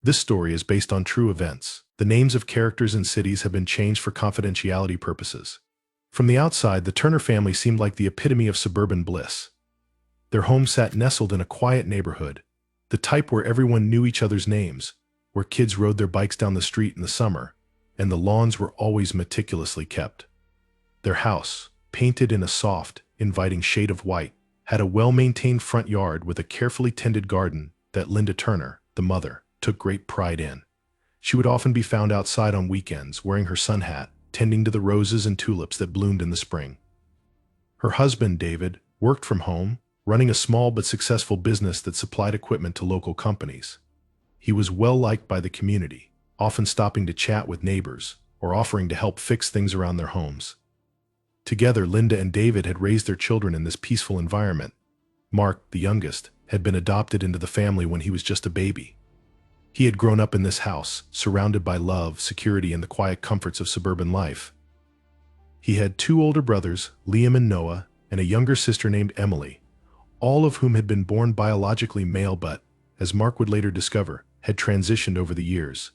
This story is based on true events. The names of characters and cities have been changed for confidentiality purposes. From the outside, the Turner family seemed like the epitome of suburban bliss. Their home sat nestled in a quiet neighborhood, the type where everyone knew each other's names, where kids rode their bikes down the street in the summer, and the lawns were always meticulously kept. Their house, painted in a soft, inviting shade of white, had a well-maintained front yard with a carefully tended garden that Linda Turner, the mother, took great pride in. She would often be found outside on weekends wearing her sun hat, tending to the roses and tulips that bloomed in the spring. Her husband, David, worked from home, running a small but successful business that supplied equipment to local companies. He was well liked by the community, often stopping to chat with neighbors or offering to help fix things around their homes. Together, Linda and David had raised their children in this peaceful environment. Mark, the youngest, had been adopted into the family when he was just a baby. He had grown up in this house, surrounded by love, security, and the quiet comforts of suburban life. He had two older brothers, Liam and Noah, and a younger sister named Emily, all of whom had been born biologically male but, as Mark would later discover, had transitioned over the years.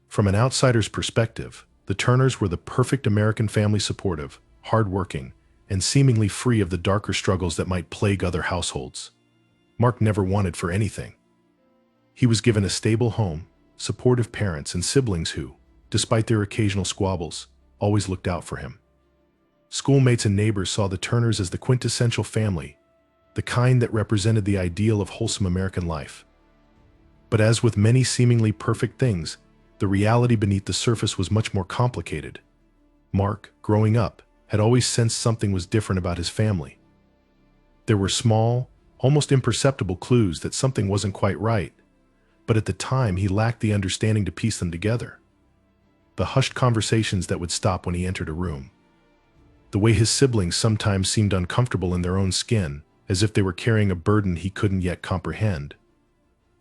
From an outsider's perspective, the Turners were the perfect American family, supportive, hardworking, and seemingly free of the darker struggles that might plague other households. Mark never wanted for anything. He was given a stable home, supportive parents, and siblings who, despite their occasional squabbles, always looked out for him. Schoolmates and neighbors saw the Turners as the quintessential family, the kind that represented the ideal of wholesome American life. But as with many seemingly perfect things, the reality beneath the surface was much more complicated. Mark, growing up, had always sensed something was different about his family. There were small, almost imperceptible clues that something wasn't quite right, but at the time he lacked the understanding to piece them together. The hushed conversations that would stop when he entered a room. The way his siblings sometimes seemed uncomfortable in their own skin, as if they were carrying a burden he couldn't yet comprehend.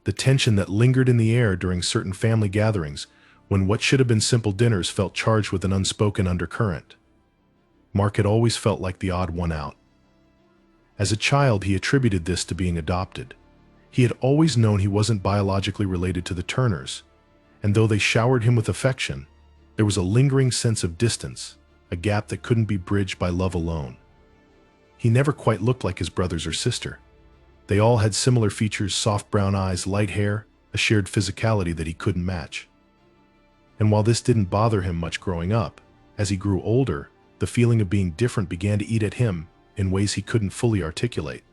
The tension that lingered in the air during certain family gatherings, when what should have been simple dinners felt charged with an unspoken undercurrent. Mark had always felt like the odd one out. As a child, he attributed this to being adopted. He had always known he wasn't biologically related to the Turners, and though they showered him with affection, there was a lingering sense of distance, a gap that couldn't be bridged by love alone. He never quite looked like his brothers or sister. They all had similar features: soft brown eyes, light hair, a shared physicality that he couldn't match. And while this didn't bother him much growing up, as he grew older, the feeling of being different began to eat at him in ways he couldn't fully articulate.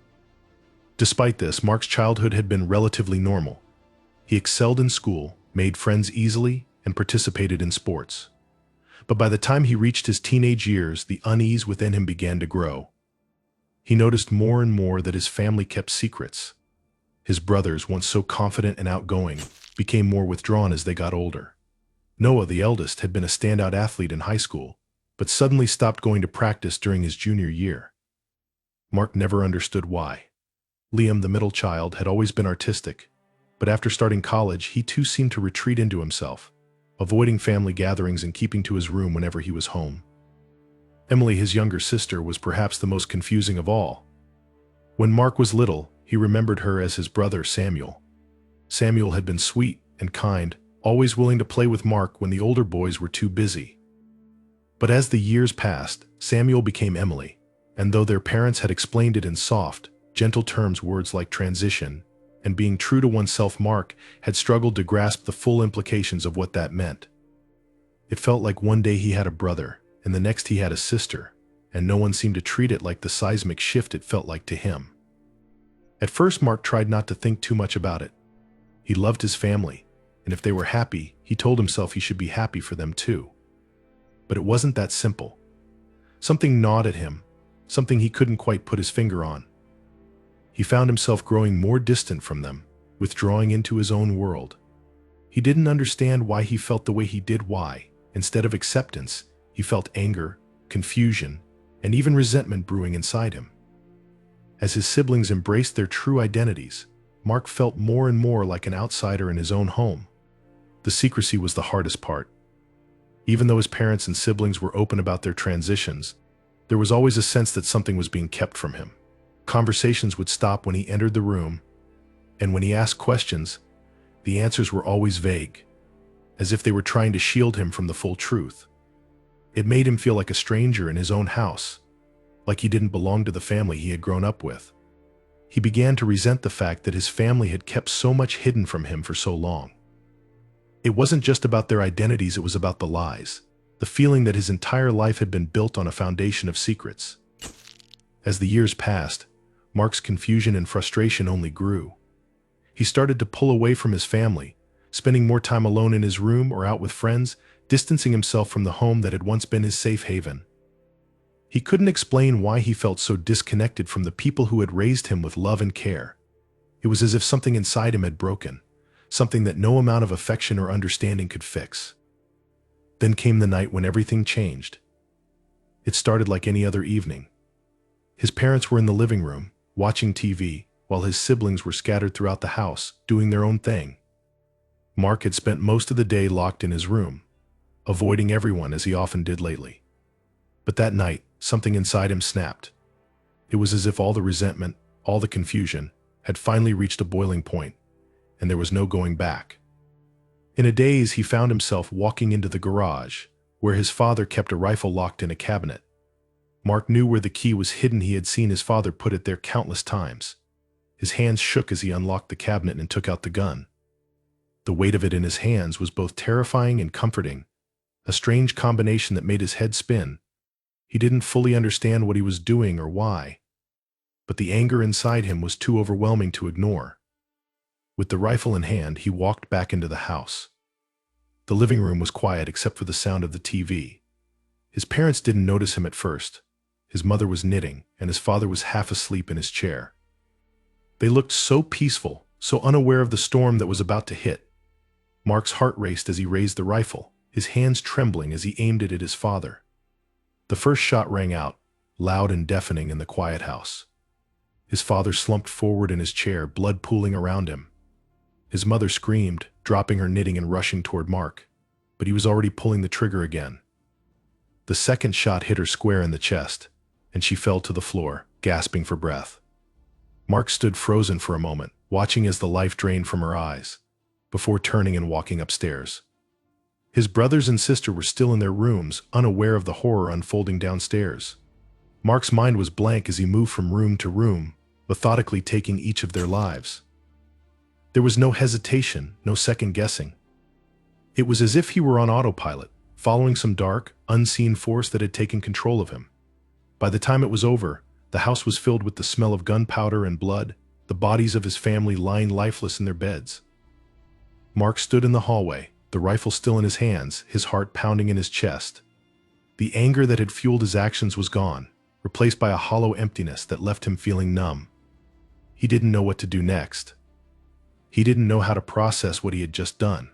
Despite this, Mark's childhood had been relatively normal. He excelled in school, made friends easily, and participated in sports. But by the time he reached his teenage years, the unease within him began to grow. He noticed more and more that his family kept secrets. His brothers, once so confident and outgoing, became more withdrawn as they got older. Noah, the eldest, had been a standout athlete in high school, but suddenly stopped going to practice during his junior year. Mark never understood why. Liam, the middle child, had always been artistic, but after starting college, he too seemed to retreat into himself, avoiding family gatherings and keeping to his room whenever he was home. Emily, his younger sister, was perhaps the most confusing of all. When Mark was little, he remembered her as his brother Samuel. Samuel had been sweet and kind, always willing to play with Mark when the older boys were too busy. But as the years passed, Samuel became Emily, and though their parents had explained it in soft, gentle terms, words like transition and being true to oneself, Mark had struggled to grasp the full implications of what that meant. It felt like one day he had a brother, and the next he had a sister, and no one seemed to treat it like the seismic shift it felt like to him. At first, Mark tried not to think too much about it. He loved his family, and if they were happy, he told himself he should be happy for them too. But it wasn't that simple. Something gnawed at him, something he couldn't quite put his finger on. He found himself growing more distant from them, withdrawing into his own world. He didn't understand why he felt the way he did. Why, instead of acceptance, he felt anger, confusion, and even resentment brewing inside him. As his siblings embraced their true identities, Mark felt more and more like an outsider in his own home. The secrecy was the hardest part. Even though his parents and siblings were open about their transitions, there was always a sense that something was being kept from him. Conversations would stop when he entered the room, and when he asked questions, the answers were always vague, as if they were trying to shield him from the full truth. It made him feel like a stranger in his own house, like he didn't belong to the family he had grown up with. He began to resent the fact that his family had kept so much hidden from him for so long. It wasn't just about their identities, it was about the lies, the feeling that his entire life had been built on a foundation of secrets. As the years passed, Mark's confusion and frustration only grew. He started to pull away from his family, spending more time alone in his room or out with friends, distancing himself from the home that had once been his safe haven. He couldn't explain why he felt so disconnected from the people who had raised him with love and care. It was as if something inside him had broken, something that no amount of affection or understanding could fix. Then came the night when everything changed. It started like any other evening. His parents were in the living room, watching TV, while his siblings were scattered throughout the house, doing their own thing. Mark had spent most of the day locked in his room, avoiding everyone as he often did lately. But that night, something inside him snapped. It was as if all the resentment, all the confusion, had finally reached a boiling point, and there was no going back. In a daze, he found himself walking into the garage, where his father kept a rifle locked in a cabinet. Mark knew where the key was hidden. He had seen his father put it there countless times. His hands shook as he unlocked the cabinet and took out the gun. The weight of it in his hands was both terrifying and comforting, a strange combination that made his head spin. He didn't fully understand what he was doing or why, but the anger inside him was too overwhelming to ignore. With the rifle in hand, he walked back into the house. The living room was quiet except for the sound of the TV. His parents didn't notice him at first. His mother was knitting, and his father was half asleep in his chair. They looked so peaceful, so unaware of the storm that was about to hit. Mark's heart raced as he raised the rifle, his hands trembling as he aimed it at his father. The first shot rang out, loud and deafening in the quiet house. His father slumped forward in his chair, blood pooling around him. His mother screamed, dropping her knitting and rushing toward Mark, but he was already pulling the trigger again. The second shot hit her square in the chest, and she fell to the floor, gasping for breath. Mark stood frozen for a moment, watching as the life drained from her eyes, before turning and walking upstairs. His brothers and sister were still in their rooms, unaware of the horror unfolding downstairs. Mark's mind was blank as he moved from room to room, methodically taking each of their lives. There was no hesitation, no second-guessing. It was as if he were on autopilot, following some dark, unseen force that had taken control of him. By the time it was over, the house was filled with the smell of gunpowder and blood, the bodies of his family lying lifeless in their beds. Mark stood in the hallway, the rifle still in his hands, his heart pounding in his chest. The anger that had fueled his actions was gone, replaced by a hollow emptiness that left him feeling numb. He didn't know what to do next. He didn't know how to process what he had just done.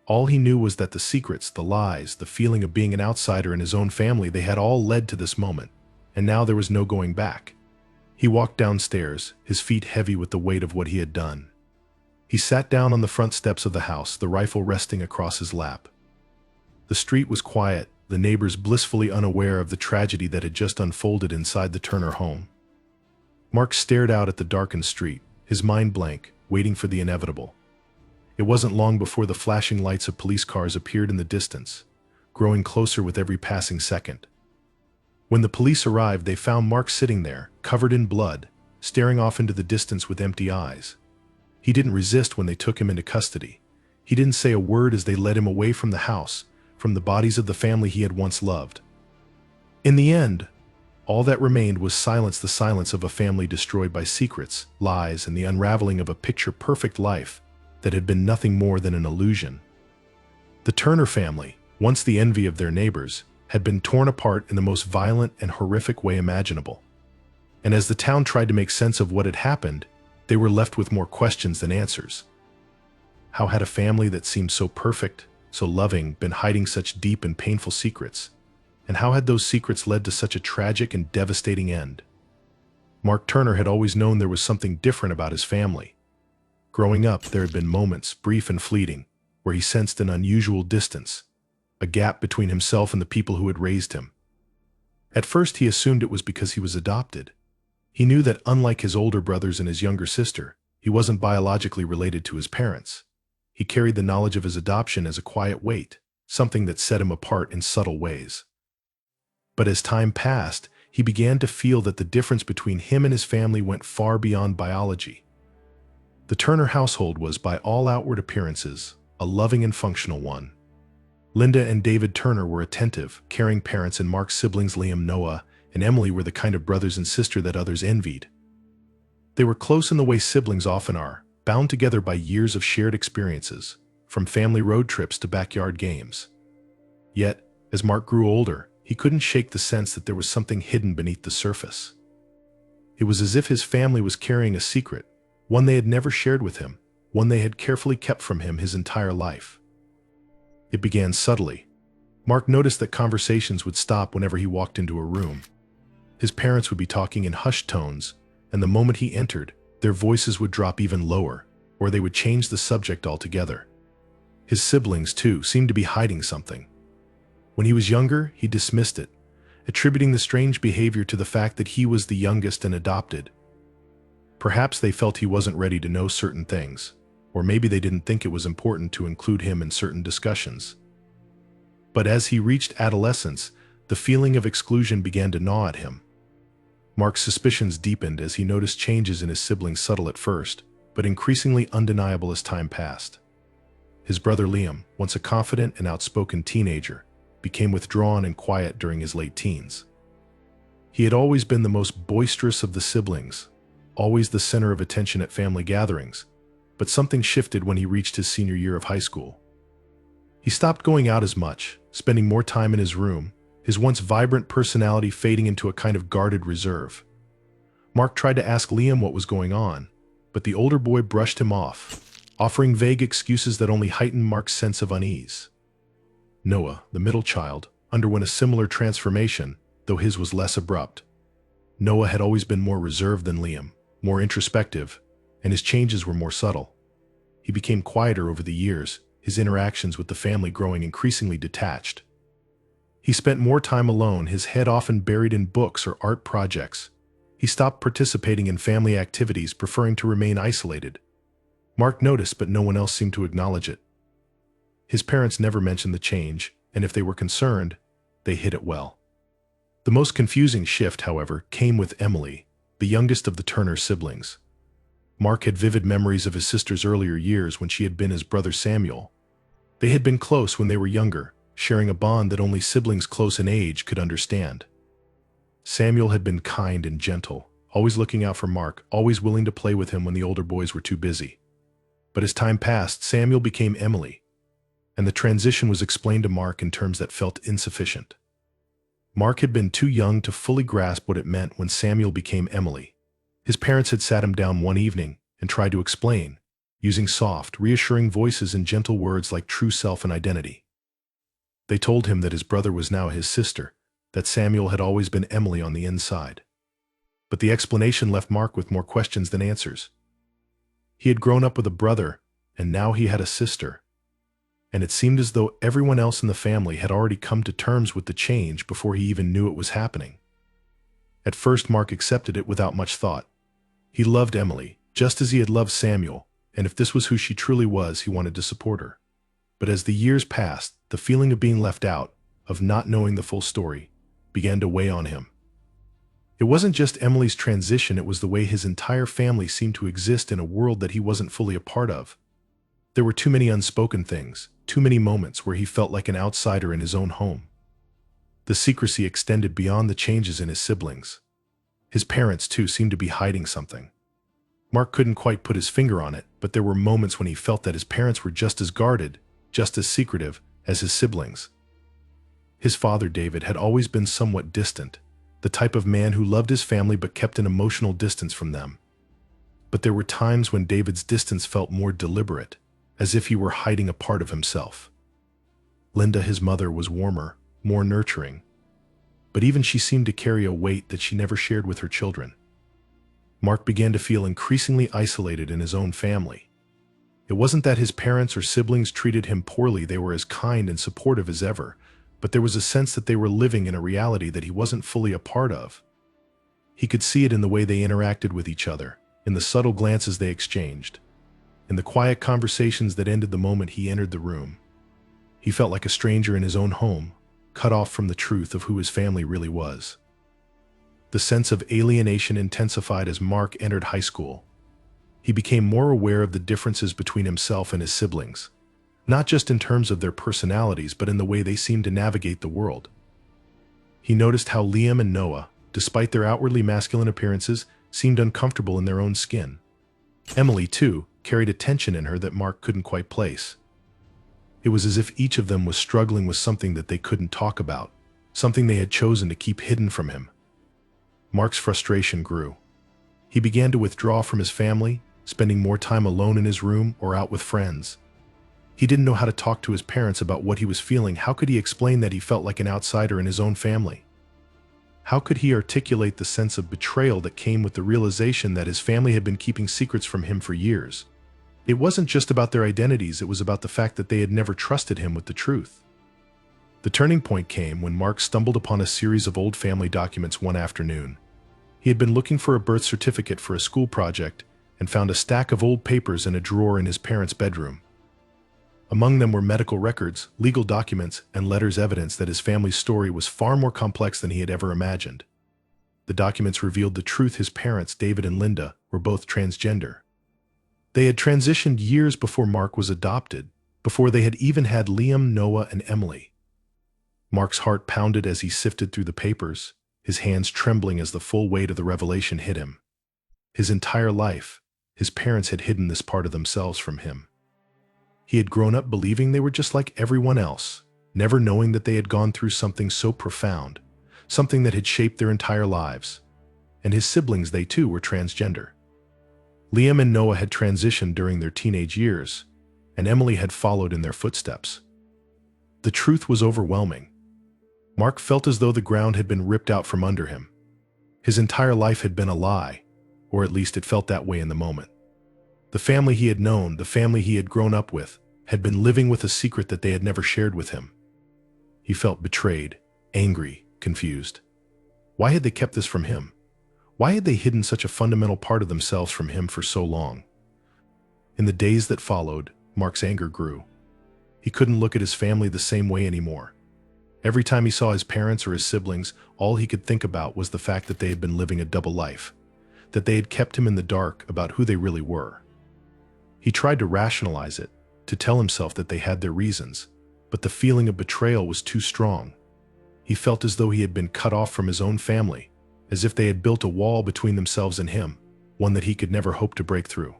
All he knew was that the secrets, the lies, the feeling of being an outsider in his own family, they had all led to this moment, and now there was no going back. He walked downstairs, his feet heavy with the weight of what he had done. He sat down on the front steps of the house, the rifle resting across his lap. The street was quiet, the neighbors blissfully unaware of the tragedy that had just unfolded inside the Turner home. Mark stared out at the darkened street, his mind blank, waiting for the inevitable. It wasn't long before the flashing lights of police cars appeared in the distance, growing closer with every passing second. When the police arrived, they found Mark sitting there, covered in blood, staring off into the distance with empty eyes. He didn't resist when they took him into custody. He didn't say a word as they led him away from the house, from the bodies of the family he had once loved. In the end, all that remained was silence, the silence of a family destroyed by secrets, lies, and the unraveling of a picture-perfect life that had been nothing more than an illusion. The Turner family, once the envy of their neighbors, had been torn apart in the most violent and horrific way imaginable. And as the town tried to make sense of what had happened, they were left with more questions than answers. How had a family that seemed so perfect, so loving, been hiding such deep and painful secrets? And how had those secrets led to such a tragic and devastating end? Mark Turner had always known there was something different about his family. Growing up, there had been moments, brief and fleeting, where he sensed an unusual distance, a gap between himself and the people who had raised him. At first, he assumed it was because he was adopted. He knew that unlike his older brothers and his younger sister, he wasn't biologically related to his parents. He carried the knowledge of his adoption as a quiet weight, something that set him apart in subtle ways. But as time passed, he began to feel that the difference between him and his family went far beyond biology. The Turner household was, by all outward appearances, a loving and functional one. Linda and David Turner were attentive, caring parents, and Mark's siblings Liam, Noah, and Emily were the kind of brothers and sister that others envied. They were close in the way siblings often are, bound together by years of shared experiences, from family road trips to backyard games. Yet, as Mark grew older, he couldn't shake the sense that there was something hidden beneath the surface. It was as if his family was carrying a secret, one they had never shared with him, one they had carefully kept from him his entire life. It began subtly. Mark noticed that conversations would stop whenever he walked into a room. His parents would be talking in hushed tones, and the moment he entered, their voices would drop even lower, or they would change the subject altogether. His siblings, too, seemed to be hiding something. When he was younger, he dismissed it, attributing the strange behavior to the fact that he was the youngest and adopted. Perhaps they felt he wasn't ready to know certain things, or maybe they didn't think it was important to include him in certain discussions. But as he reached adolescence, the feeling of exclusion began to gnaw at him. Mark's suspicions deepened as he noticed changes in his siblings, subtle at first, but increasingly undeniable as time passed. His brother Liam, once a confident and outspoken teenager, became withdrawn and quiet during his late teens. He had always been the most boisterous of the siblings, always the center of attention at family gatherings, but something shifted when he reached his senior year of high school. He stopped going out as much, spending more time in his room, his once vibrant personality fading into a kind of guarded reserve. Mark tried to ask Liam what was going on, but the older boy brushed him off, offering vague excuses that only heightened Mark's sense of unease. Noah, the middle child, underwent a similar transformation, though his was less abrupt. Noah had always been more reserved than Liam, more introspective, and his changes were more subtle. He became quieter over the years, his interactions with the family growing increasingly detached. He spent more time alone, his head often buried in books or art projects. He stopped participating in family activities, preferring to remain isolated. Mark noticed, but no one else seemed to acknowledge it. His parents never mentioned the change, and if they were concerned, they hid it well. The most confusing shift, however, came with Emily, the youngest of the Turner siblings. Mark had vivid memories of his sister's earlier years when she had been his brother Samuel. They had been close when they were younger, sharing a bond that only siblings close in age could understand. Samuel had been kind and gentle, always looking out for Mark, always willing to play with him when the older boys were too busy. But as time passed, Samuel became Emily, and the transition was explained to Mark in terms that felt insufficient. Mark had been too young to fully grasp what it meant when Samuel became Emily. His parents had sat him down one evening and tried to explain, using soft, reassuring voices and gentle words like true self and identity. They told him that his brother was now his sister, that Samuel had always been Emily on the inside. But the explanation left Mark with more questions than answers. He had grown up with a brother, and now he had a sister. And it seemed as though everyone else in the family had already come to terms with the change before he even knew it was happening. At first, Mark accepted it without much thought. He loved Emily, just as he had loved Samuel, and if this was who she truly was, he wanted to support her. But as the years passed, the feeling of being left out, of not knowing the full story, began to weigh on him. It wasn't just Emily's transition, it was the way his entire family seemed to exist in a world that he wasn't fully a part of. There were too many unspoken things, too many moments where he felt like an outsider in his own home. The secrecy extended beyond the changes in his siblings. His parents, too, seemed to be hiding something. Mark couldn't quite put his finger on it, but there were moments when he felt that his parents were just as guarded, just as secretive, as his siblings. His father, David, had always been somewhat distant, the type of man who loved his family but kept an emotional distance from them. But there were times when David's distance felt more deliberate, as if he were hiding a part of himself. Linda, his mother, was warmer, more nurturing, but even she seemed to carry a weight that she never shared with her children. Mark began to feel increasingly isolated in his own family. It wasn't that his parents or siblings treated him poorly, they were as kind and supportive as ever, but there was a sense that they were living in a reality that he wasn't fully a part of. He could see it in the way they interacted with each other, in the subtle glances they exchanged. In the quiet conversations that ended the moment he entered the room, he felt like a stranger in his own home, cut off from the truth of who his family really was. The sense of alienation intensified as Mark entered high school. He became more aware of the differences between himself and his siblings, not just in terms of their personalities, but in the way they seemed to navigate the world. He noticed how Liam and Noah, despite their outwardly masculine appearances, seemed uncomfortable in their own skin. Emily, too, carried a tension in her that Mark couldn't quite place. It was as if each of them was struggling with something that they couldn't talk about, something they had chosen to keep hidden from him. Mark's frustration grew. He began to withdraw from his family, spending more time alone in his room or out with friends. He didn't know how to talk to his parents about what he was feeling. How could he explain that he felt like an outsider in his own family? How could he articulate the sense of betrayal that came with the realization that his family had been keeping secrets from him for years? It wasn't just about their identities, it was about the fact that they had never trusted him with the truth. The turning point came when Mark stumbled upon a series of old family documents one afternoon. He had been looking for a birth certificate for a school project and found a stack of old papers in a drawer in his parents' bedroom. Among them were medical records, legal documents, and letters, evidence that his family's story was far more complex than he had ever imagined. The documents revealed the truth: his parents, David and Linda, were both transgender. They had transitioned years before Mark was adopted, before they had even had Liam, Noah, and Emily. Mark's heart pounded as he sifted through the papers, his hands trembling as the full weight of the revelation hit him. His entire life, his parents had hidden this part of themselves from him. He had grown up believing they were just like everyone else, never knowing that they had gone through something so profound, something that had shaped their entire lives. And his siblings, they too were transgender. Liam and Noah had transitioned during their teenage years, and Emily had followed in their footsteps. The truth was overwhelming. Mark felt as though the ground had been ripped out from under him. His entire life had been a lie, or at least it felt that way in the moment. The family he had known, the family he had grown up with, had been living with a secret that they had never shared with him. He felt betrayed, angry, confused. Why had they kept this from him? Why had they hidden such a fundamental part of themselves from him for so long? In the days that followed, Mark's anger grew. He couldn't look at his family the same way anymore. Every time he saw his parents or his siblings, all he could think about was the fact that they had been living a double life, that they had kept him in the dark about who they really were. He tried to rationalize it, to tell himself that they had their reasons, but the feeling of betrayal was too strong. He felt as though he had been cut off from his own family, as if they had built a wall between themselves and him, one that he could never hope to break through.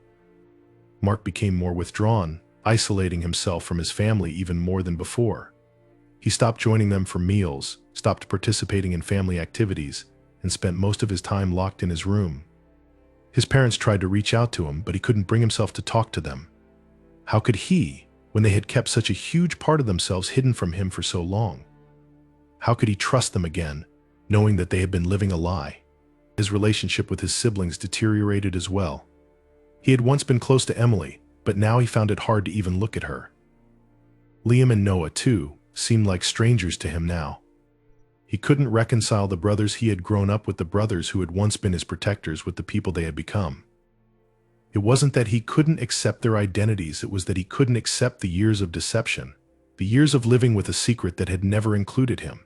Mark became more withdrawn, isolating himself from his family even more than before. He stopped joining them for meals, stopped participating in family activities, and spent most of his time locked in his room. His parents tried to reach out to him, but he couldn't bring himself to talk to them. How could he, when they had kept such a huge part of themselves hidden from him for so long? How could he trust them again, knowing that they had been living a lie? His relationship with his siblings deteriorated as well. He had once been close to Emily, but now he found it hard to even look at her. Liam and Noah, too, seemed like strangers to him now. He couldn't reconcile the brothers he had grown up with, the brothers who had once been his protectors, with the people they had become. It wasn't that he couldn't accept their identities, it was that he couldn't accept the years of deception, the years of living with a secret that had never included him.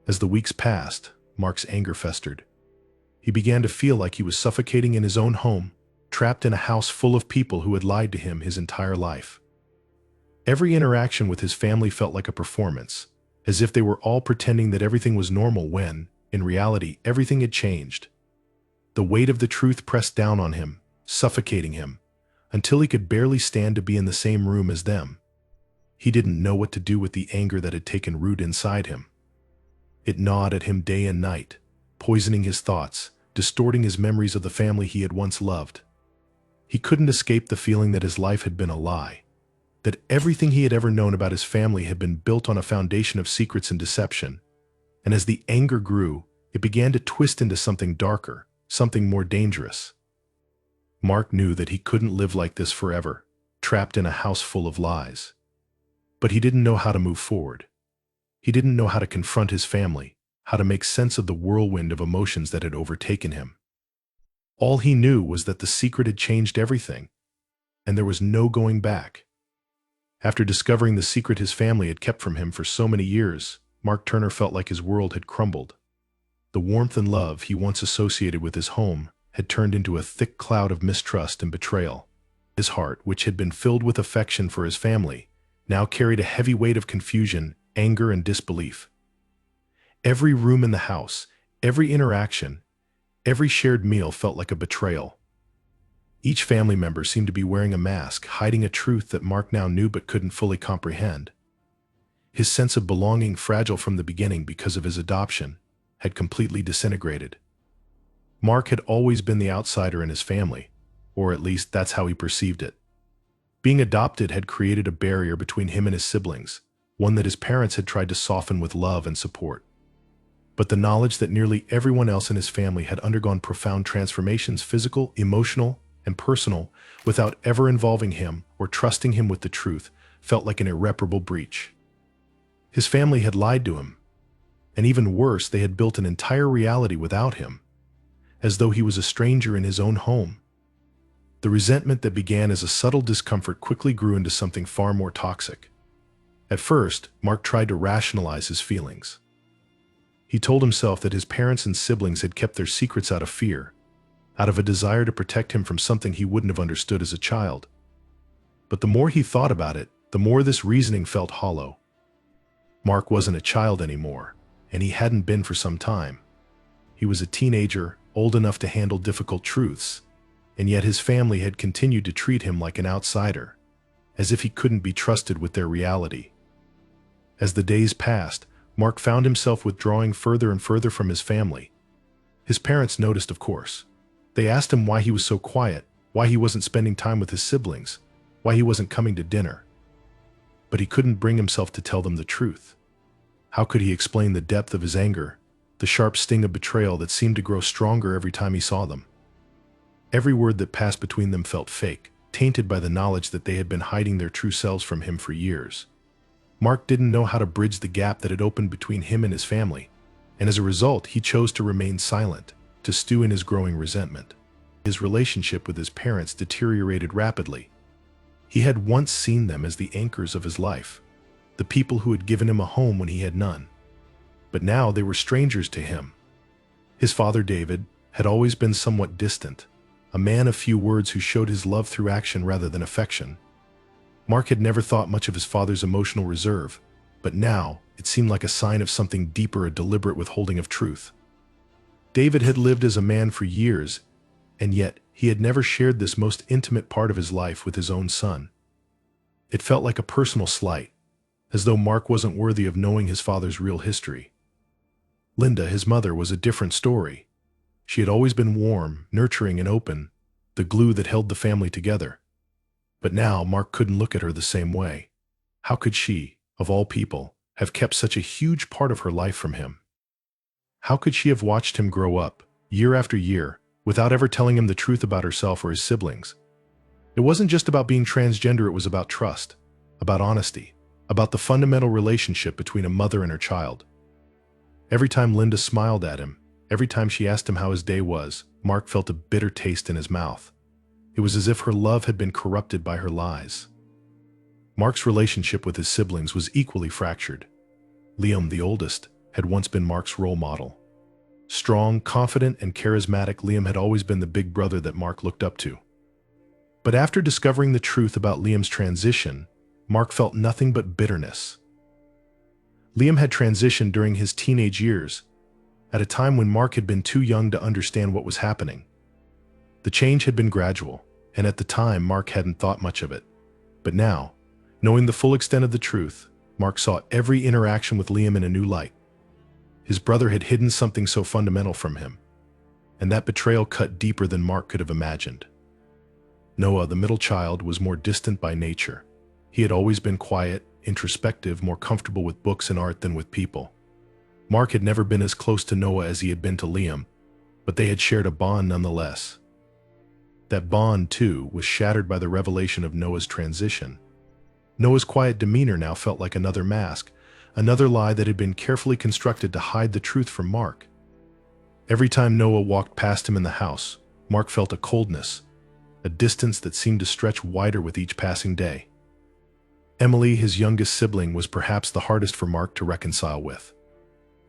As the weeks passed, Mark's anger festered. He began to feel like he was suffocating in his own home, trapped in a house full of people who had lied to him his entire life. Every interaction with his family felt like a performance, as if they were all pretending that everything was normal when, in reality, everything had changed. The weight of the truth pressed down on him, suffocating him, until he could barely stand to be in the same room as them. He didn't know what to do with the anger that had taken root inside him. It gnawed at him day and night, poisoning his thoughts, distorting his memories of the family he had once loved. He couldn't escape the feeling that his life had been a lie, that everything he had ever known about his family had been built on a foundation of secrets and deception. And as the anger grew, it began to twist into something darker, something more dangerous. Mark knew that he couldn't live like this forever, trapped in a house full of lies. But he didn't know how to move forward. He didn't know how to confront his family, how to make sense of the whirlwind of emotions that had overtaken him. All he knew was that the secret had changed everything. and there was no going back. After discovering the secret his family had kept from him for so many years, Mark Turner felt like his world had crumbled. The warmth and love he once associated with his home had turned into a thick cloud of mistrust and betrayal. His heart, which had been filled with affection for his family, now carried a heavy weight of confusion, anger, and disbelief. Every room in the house, every interaction, every shared meal felt like a betrayal. Each family member seemed to be wearing a mask, hiding a truth that Mark now knew but couldn't fully comprehend. His sense of belonging, fragile from the beginning because of his adoption, had completely disintegrated. Mark had always been the outsider in his family, or at least that's how he perceived it. Being adopted had created a barrier between him and his siblings, one that his parents had tried to soften with love and support. But the knowledge that nearly everyone else in his family had undergone profound transformations, physical, emotional, and personal, without ever involving him or trusting him with the truth, felt like an irreparable breach. His family had lied to him, and even worse, they had built an entire reality without him, as though he was a stranger in his own home. The resentment that began as a subtle discomfort quickly grew into something far more toxic. At first, Mark tried to rationalize his feelings. He told himself that his parents and siblings had kept their secrets out of fear, out of a desire to protect him from something he wouldn't have understood as a child. But the more he thought about it, the more this reasoning felt hollow. Mark wasn't a child anymore, and he hadn't been for some time. He was a teenager, old enough to handle difficult truths, and yet his family had continued to treat him like an outsider, as if he couldn't be trusted with their reality. As the days passed, Mark found himself withdrawing further and further from his family. His parents noticed, of course. They asked him why he was so quiet, why he wasn't spending time with his siblings, why he wasn't coming to dinner. But he couldn't bring himself to tell them the truth. How could he explain the depth of his anger, the sharp sting of betrayal that seemed to grow stronger every time he saw them? Every word that passed between them felt fake, tainted by the knowledge that they had been hiding their true selves from him for years. Mark didn't know how to bridge the gap that had opened between him and his family, and as a result, he chose to remain silent, to stew in his growing resentment. His relationship with his parents deteriorated rapidly. He had once seen them as the anchors of his life, the people who had given him a home when he had none. But now they were strangers to him. His father, David, had always been somewhat distant, a man of few words who showed his love through action rather than affection. Mark had never thought much of his father's emotional reserve, but now it seemed like a sign of something deeper, a deliberate withholding of truth. David had lived as a man for years, and yet he had never shared this most intimate part of his life with his own son. It felt like a personal slight, as though Mark wasn't worthy of knowing his father's real history. Linda, his mother, was a different story. She had always been warm, nurturing, and open, the glue that held the family together. But now Mark couldn't look at her the same way. How could she, of all people, have kept such a huge part of her life from him? How could she have watched him grow up, year after year, without ever telling him the truth about herself or his siblings? It wasn't just about being transgender, it was about trust, about honesty, about the fundamental relationship between a mother and her child. Every time Linda smiled at him, every time she asked him how his day was, Mark felt a bitter taste in his mouth. It was as if her love had been corrupted by her lies. Mark's relationship with his siblings was equally fractured. Liam, the oldest, had once been Mark's role model. Strong, confident, and charismatic, Liam had always been the big brother that Mark looked up to. But after discovering the truth about Liam's transition, Mark felt nothing but bitterness. Liam had transitioned during his teenage years, at a time when Mark had been too young to understand what was happening. The change had been gradual, and at the time Mark hadn't thought much of it. But now, knowing the full extent of the truth, Mark saw every interaction with Liam in a new light. His brother had hidden something so fundamental from him, and that betrayal cut deeper than Mark could have imagined. Noah, the middle child, was more distant by nature. He had always been quiet, introspective, more comfortable with books and art than with people. Mark had never been as close to Noah as he had been to Liam, but they had shared a bond nonetheless. That bond, too, was shattered by the revelation of Noah's transition. Noah's quiet demeanor now felt like another mask, another lie that had been carefully constructed to hide the truth from Mark. Every time Noah walked past him in the house, Mark felt a coldness, a distance that seemed to stretch wider with each passing day. Emily, his youngest sibling, was perhaps the hardest for Mark to reconcile with.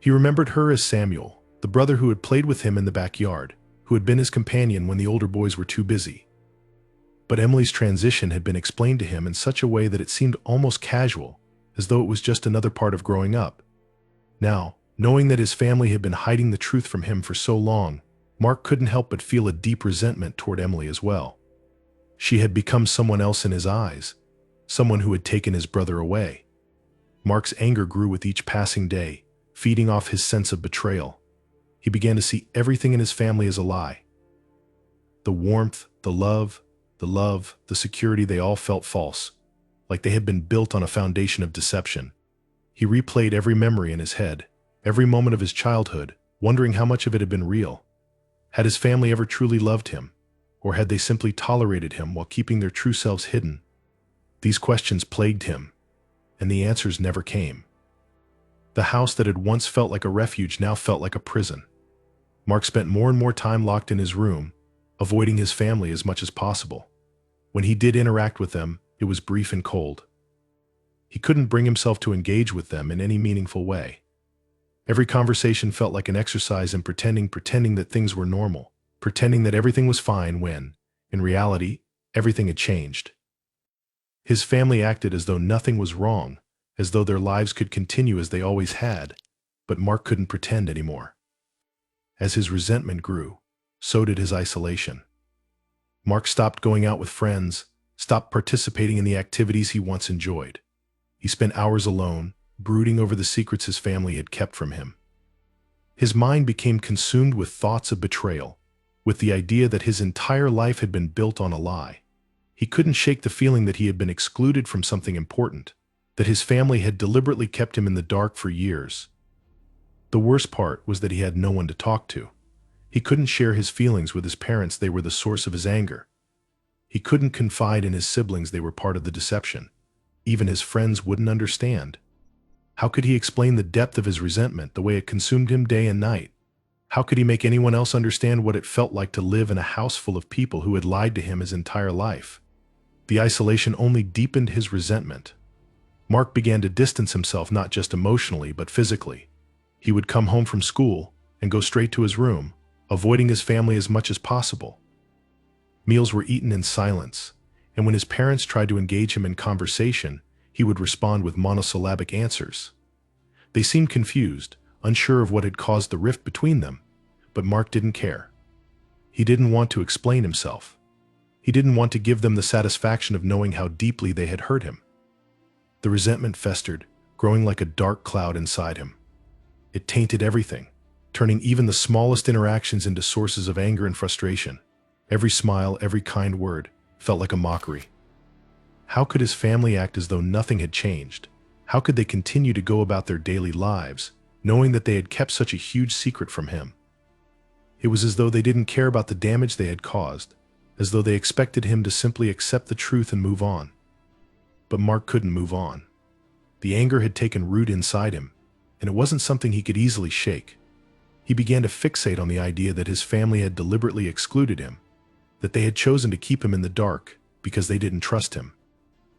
He remembered her as Samuel, the brother who had played with him in the backyard, who had been his companion when the older boys were too busy. But Emily's transition had been explained to him in such a way that it seemed almost casual, as though it was just another part of growing up. Now, knowing that his family had been hiding the truth from him for so long, Mark couldn't help but feel a deep resentment toward Emily as well. She had become someone else in his eyes, someone who had taken his brother away. Mark's anger grew with each passing day, feeding off his sense of betrayal. He began to see everything in his family as a lie. The warmth, the love, the security, they all felt false, like they had been built on a foundation of deception. He replayed every memory in his head, every moment of his childhood, wondering how much of it had been real. Had his family ever truly loved him, or had they simply tolerated him while keeping their true selves hidden? These questions plagued him, and the answers never came. The house that had once felt like a refuge now felt like a prison. Mark spent more and more time locked in his room, avoiding his family as much as possible. When he did interact with them, it was brief and cold. He couldn't bring himself to engage with them in any meaningful way. Every conversation felt like an exercise in pretending that things were normal, pretending that everything was fine when, in reality, everything had changed. His family acted as though nothing was wrong, as though their lives could continue as they always had, but Mark couldn't pretend anymore. As his resentment grew, so did his isolation. Mark stopped going out with friends, stopped participating in the activities he once enjoyed. He spent hours alone, brooding over the secrets his family had kept from him. His mind became consumed with thoughts of betrayal, with the idea that his entire life had been built on a lie. He couldn't shake the feeling that he had been excluded from something important, that his family had deliberately kept him in the dark for years. The worst part was that he had no one to talk to. He couldn't share his feelings with his parents, they were the source of his anger. He couldn't confide in his siblings, they were part of the deception. Even his friends wouldn't understand. How could he explain the depth of his resentment, the way it consumed him day and night? How could he make anyone else understand what it felt like to live in a house full of people who had lied to him his entire life? The isolation only deepened his resentment. Mark began to distance himself not just emotionally but physically. He would come home from school and go straight to his room, avoiding his family as much as possible. Meals were eaten in silence, and when his parents tried to engage him in conversation, he would respond with monosyllabic answers. They seemed confused, unsure of what had caused the rift between them, but Mark didn't care. He didn't want to explain himself. He didn't want to give them the satisfaction of knowing how deeply they had hurt him. The resentment festered, growing like a dark cloud inside him. It tainted everything, turning even the smallest interactions into sources of anger and frustration. Every smile, every kind word, felt like a mockery. How could his family act as though nothing had changed? How could they continue to go about their daily lives, knowing that they had kept such a huge secret from him? It was as though they didn't care about the damage they had caused, as though they expected him to simply accept the truth and move on. But Mark couldn't move on. The anger had taken root inside him, and it wasn't something he could easily shake. He began to fixate on the idea that his family had deliberately excluded him, that they had chosen to keep him in the dark because they didn't trust him.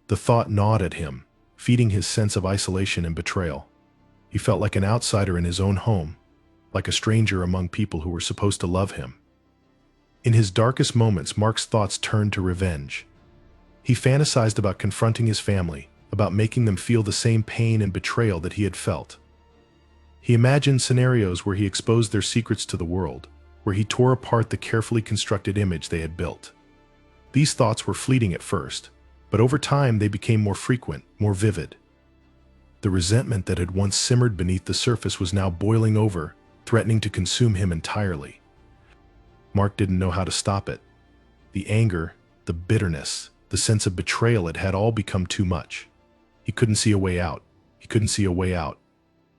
The thought gnawed at him, feeding his sense of isolation and betrayal. He felt like an outsider in his own home, like a stranger among people who were supposed to love him. In his darkest moments, Mark's thoughts turned to revenge. He fantasized about confronting his family, about making them feel the same pain and betrayal that he had felt. He imagined scenarios where he exposed their secrets to the world, where he tore apart the carefully constructed image they had built. These thoughts were fleeting at first, but over time they became more frequent, more vivid. The resentment that had once simmered beneath the surface was now boiling over, threatening to consume him entirely. Mark didn't know how to stop it. The anger, the bitterness, the sense of betrayal, it had all become too much. He couldn't see a way out. He couldn't see a way out.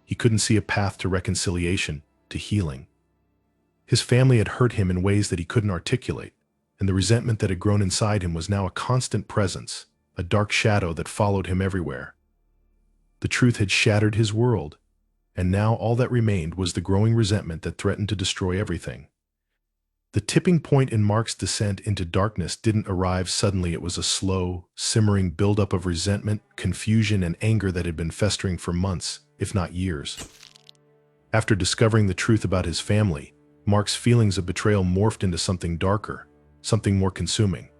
He couldn't see a path to reconciliation, to healing. His family had hurt him in ways that he couldn't articulate, and the resentment that had grown inside him was now a constant presence, a dark shadow that followed him everywhere. The truth had shattered his world, and now all that remained was the growing resentment that threatened to destroy everything. The tipping point in Mark's descent into darkness didn't arrive suddenly. It was a slow, simmering buildup of resentment, confusion, and anger that had been festering for months, if not years. After discovering the truth about his family, Mark's feelings of betrayal morphed into something darker, something more consuming.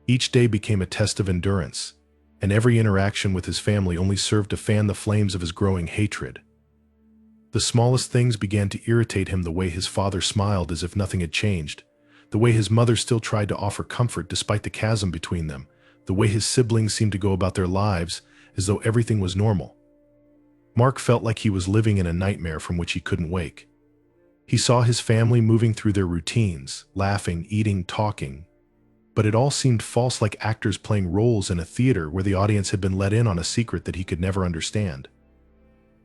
Each day became a test of endurance, and every interaction with his family only served to fan the flames of his growing hatred. The smallest things began to irritate him: the way his father smiled as if nothing had changed, the way his mother still tried to offer comfort despite the chasm between them, the way his siblings seemed to go about their lives as though everything was normal. Mark felt like he was living in a nightmare from which he couldn't wake. He saw his family moving through their routines, laughing, eating, talking, but it all seemed false, like actors playing roles in a theater where the audience had been let in on a secret that he could never understand.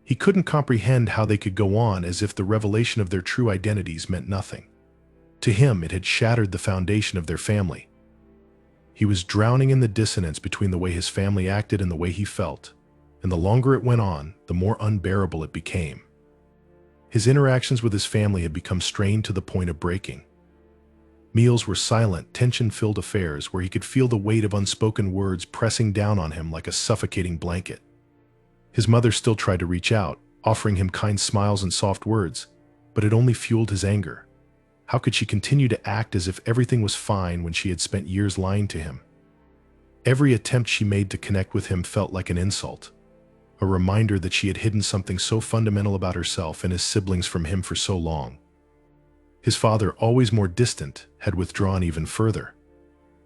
He couldn't comprehend how they could go on as if the revelation of their true identities meant nothing. To him, it had shattered the foundation of their family. He was drowning in the dissonance between the way his family acted and the way he felt, and the longer it went on, the more unbearable it became. His interactions with his family had become strained to the point of breaking. Meals were silent, tension-filled affairs where he could feel the weight of unspoken words pressing down on him like a suffocating blanket. His mother still tried to reach out, offering him kind smiles and soft words, but it only fueled his anger. How could she continue to act as if everything was fine when she had spent years lying to him? Every attempt she made to connect with him felt like an insult, a reminder that she had hidden something so fundamental about herself and his siblings from him for so long. His father, always more distant, had withdrawn even further.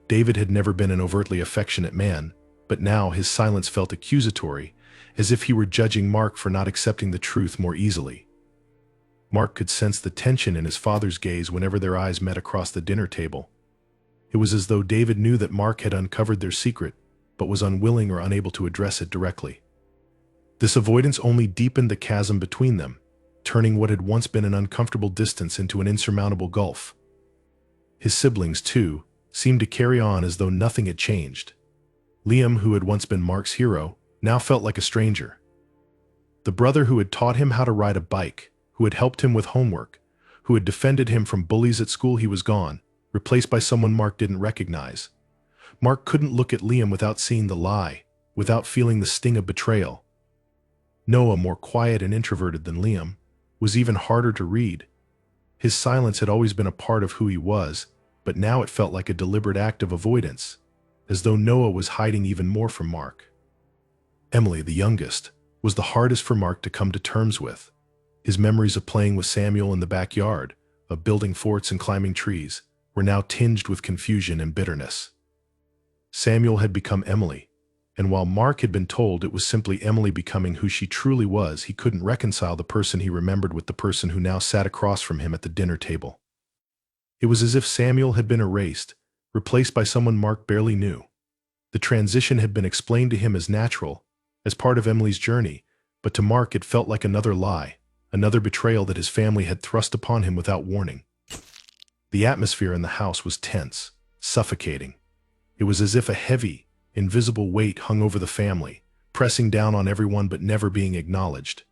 David had never been an overtly affectionate man, but now his silence felt accusatory, as if he were judging Mark for not accepting the truth more easily. Mark could sense the tension in his father's gaze whenever their eyes met across the dinner table. It was as though David knew that Mark had uncovered their secret, but was unwilling or unable to address it directly. This avoidance only deepened the chasm between them, turning what had once been an uncomfortable distance into an insurmountable gulf. His siblings, too, seemed to carry on as though nothing had changed. Liam, who had once been Mark's hero, now felt like a stranger. The brother who had taught him how to ride a bike, who had helped him with homework, who had defended him from bullies at school, he was gone, replaced by someone Mark didn't recognize. Mark couldn't look at Liam without seeing the lie, without feeling the sting of betrayal. Noah, more quiet and introverted than Liam, was even harder to read. His silence had always been a part of who he was, but now it felt like a deliberate act of avoidance, as though Noah was hiding even more from Mark. Emily, the youngest, was the hardest for Mark to come to terms with. His memories of playing with Samuel in the backyard, of building forts and climbing trees, were now tinged with confusion and bitterness. Samuel had become Emily, and while Mark had been told it was simply Emily becoming who she truly was, he couldn't reconcile the person he remembered with the person who now sat across from him at the dinner table. It was as if Samuel had been erased, replaced by someone Mark barely knew. The transition had been explained to him as natural, as part of Emily's journey, but to Mark it felt like another lie, another betrayal that his family had thrust upon him without warning. The atmosphere in the house was tense, suffocating. It was as if a heavy, invisible weight hung over the family, pressing down on everyone but never being acknowledged.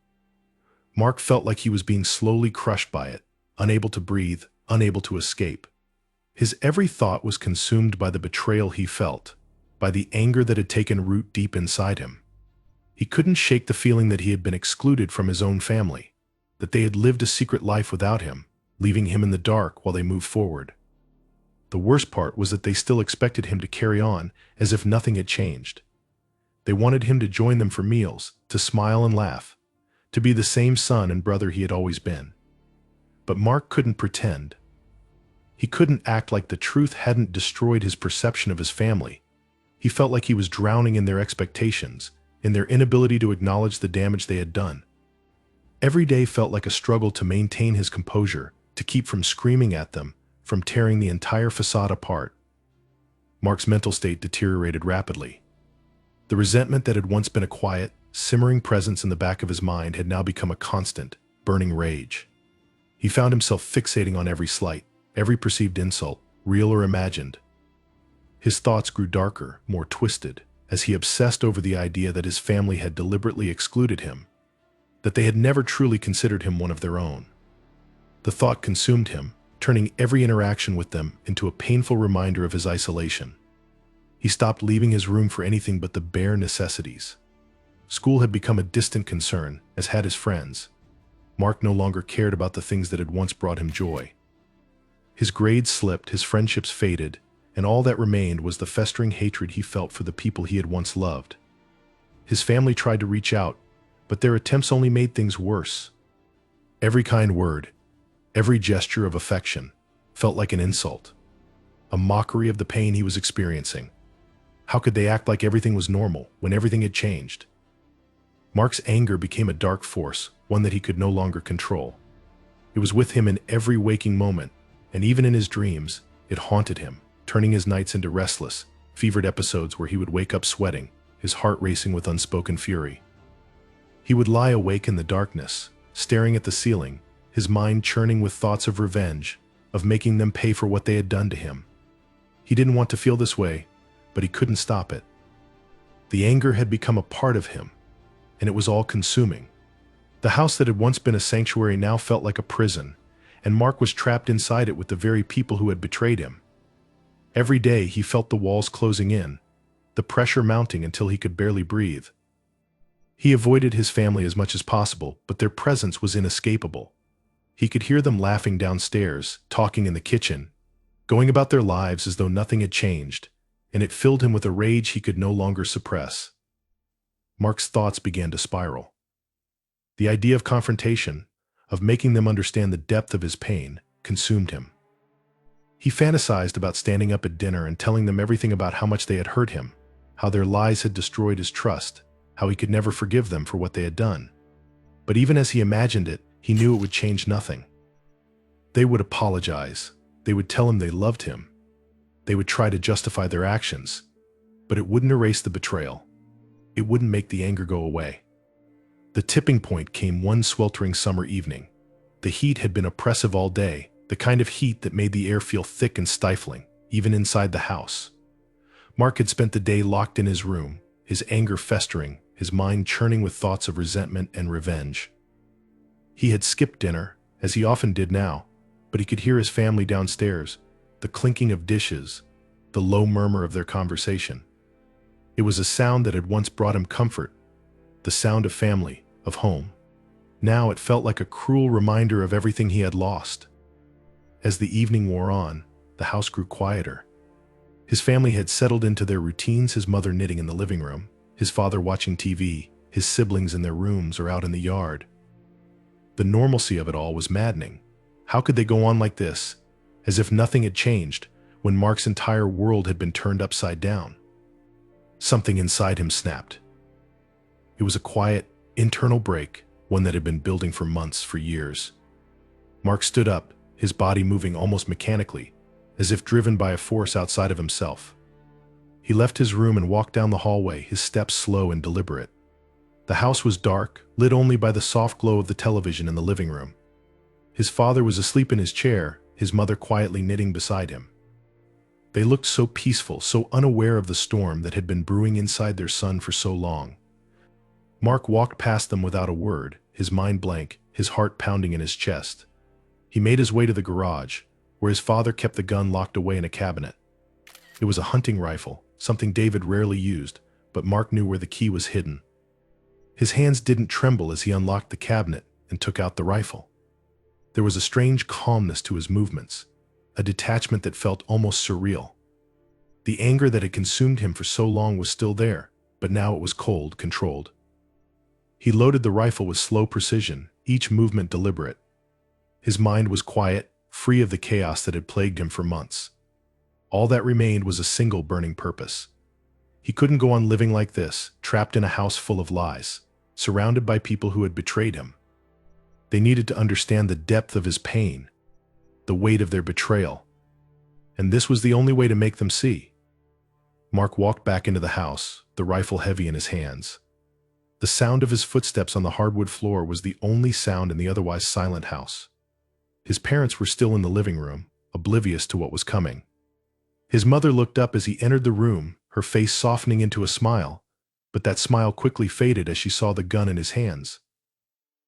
Mark felt like he was being slowly crushed by it, unable to breathe, unable to escape. His every thought was consumed by the betrayal he felt, by the anger that had taken root deep inside him. He couldn't shake the feeling that he had been excluded from his own family, that they had lived a secret life without him, leaving him in the dark while they moved forward. The worst part was that they still expected him to carry on as if nothing had changed. They wanted him to join them for meals, to smile and laugh, to be the same son and brother he had always been. But Mark couldn't pretend. He couldn't act like the truth hadn't destroyed his perception of his family. He felt like he was drowning in their expectations, in their inability to acknowledge the damage they had done. Every day felt like a struggle to maintain his composure, to keep from screaming at them, from tearing the entire facade apart. Mark's mental state deteriorated rapidly. The resentment that had once been a quiet, simmering presence in the back of his mind had now become a constant, burning rage. He found himself fixating on every slight, every perceived insult, real or imagined. His thoughts grew darker, more twisted, as he obsessed over the idea that his family had deliberately excluded him, that they had never truly considered him one of their own. The thought consumed him, turning every interaction with them into a painful reminder of his isolation. He stopped leaving his room for anything but the bare necessities. School had become a distant concern, as had his friends. Mark no longer cared about the things that had once brought him joy. His grades slipped, his friendships faded, and all that remained was the festering hatred he felt for the people he had once loved. His family tried to reach out, but their attempts only made things worse. Every kind word, every gesture of affection, felt like an insult, a mockery of the pain he was experiencing. How could they act like everything was normal when everything had changed? Mark's anger became a dark force, one that he could no longer control. It was with him in every waking moment, and even in his dreams, it haunted him, turning his nights into restless, fevered episodes where he would wake up sweating, his heart racing with unspoken fury. He would lie awake in the darkness, staring at the ceiling, his mind churning with thoughts of revenge, of making them pay for what they had done to him. He didn't want to feel this way, but he couldn't stop it. The anger had become a part of him, and it was all-consuming. The house that had once been a sanctuary now felt like a prison, and Mark was trapped inside it with the very people who had betrayed him. Every day he felt the walls closing in, the pressure mounting until he could barely breathe. He avoided his family as much as possible, but their presence was inescapable. He could hear them laughing downstairs, talking in the kitchen, going about their lives as though nothing had changed, and it filled him with a rage he could no longer suppress. Mark's thoughts began to spiral. The idea of confrontation, of making them understand the depth of his pain, consumed him. He fantasized about standing up at dinner and telling them everything about how much they had hurt him, how their lies had destroyed his trust, how he could never forgive them for what they had done. But even as he imagined it, he knew it would change nothing. They would apologize. They would tell him they loved him. They would try to justify their actions, but it wouldn't erase the betrayal. It wouldn't make the anger go away. The tipping point came one sweltering summer evening. The heat had been oppressive all day, the kind of heat that made the air feel thick and stifling, even inside the house. Mark had spent the day locked in his room, his anger festering, his mind churning with thoughts of resentment and revenge. He had skipped dinner, as he often did now, but he could hear his family downstairs, the clinking of dishes, the low murmur of their conversation. It was a sound that had once brought him comfort, the sound of family, of home. Now it felt like a cruel reminder of everything he had lost. As the evening wore on, the house grew quieter. His family had settled into their routines, his mother knitting in the living room, his father watching TV, his siblings in their rooms or out in the yard. The normalcy of it all was maddening. How could they go on like this, as if nothing had changed, when Mark's entire world had been turned upside down? Something inside him snapped. It was a quiet, internal break, one that had been building for months, for years. Mark stood up, his body moving almost mechanically, as if driven by a force outside of himself. He left his room and walked down the hallway, his steps slow and deliberate. The house was dark, lit only by the soft glow of the television in the living room. His father was asleep in his chair, his mother quietly knitting beside him. They looked so peaceful, so unaware of the storm that had been brewing inside their son for so long. Mark walked past them without a word, his mind blank, his heart pounding in his chest. He made his way to the garage, where his father kept the gun locked away in a cabinet. It was a hunting rifle, something David rarely used, but Mark knew where the key was hidden. His hands didn't tremble as he unlocked the cabinet and took out the rifle. There was a strange calmness to his movements, a detachment that felt almost surreal. The anger that had consumed him for so long was still there, but now it was cold, controlled. He loaded the rifle with slow precision, each movement deliberate. His mind was quiet, free of the chaos that had plagued him for months. All that remained was a single burning purpose. He couldn't go on living like this, trapped in a house full of lies, surrounded by people who had betrayed him. They needed to understand the depth of his pain, the weight of their betrayal, and this was the only way to make them see. Mark walked back into the house, the rifle heavy in his hands. The sound of his footsteps on the hardwood floor was the only sound in the otherwise silent house. His parents were still in the living room, oblivious to what was coming. His mother looked up as he entered the room, her face softening into a smile, but that smile quickly faded as she saw the gun in his hands.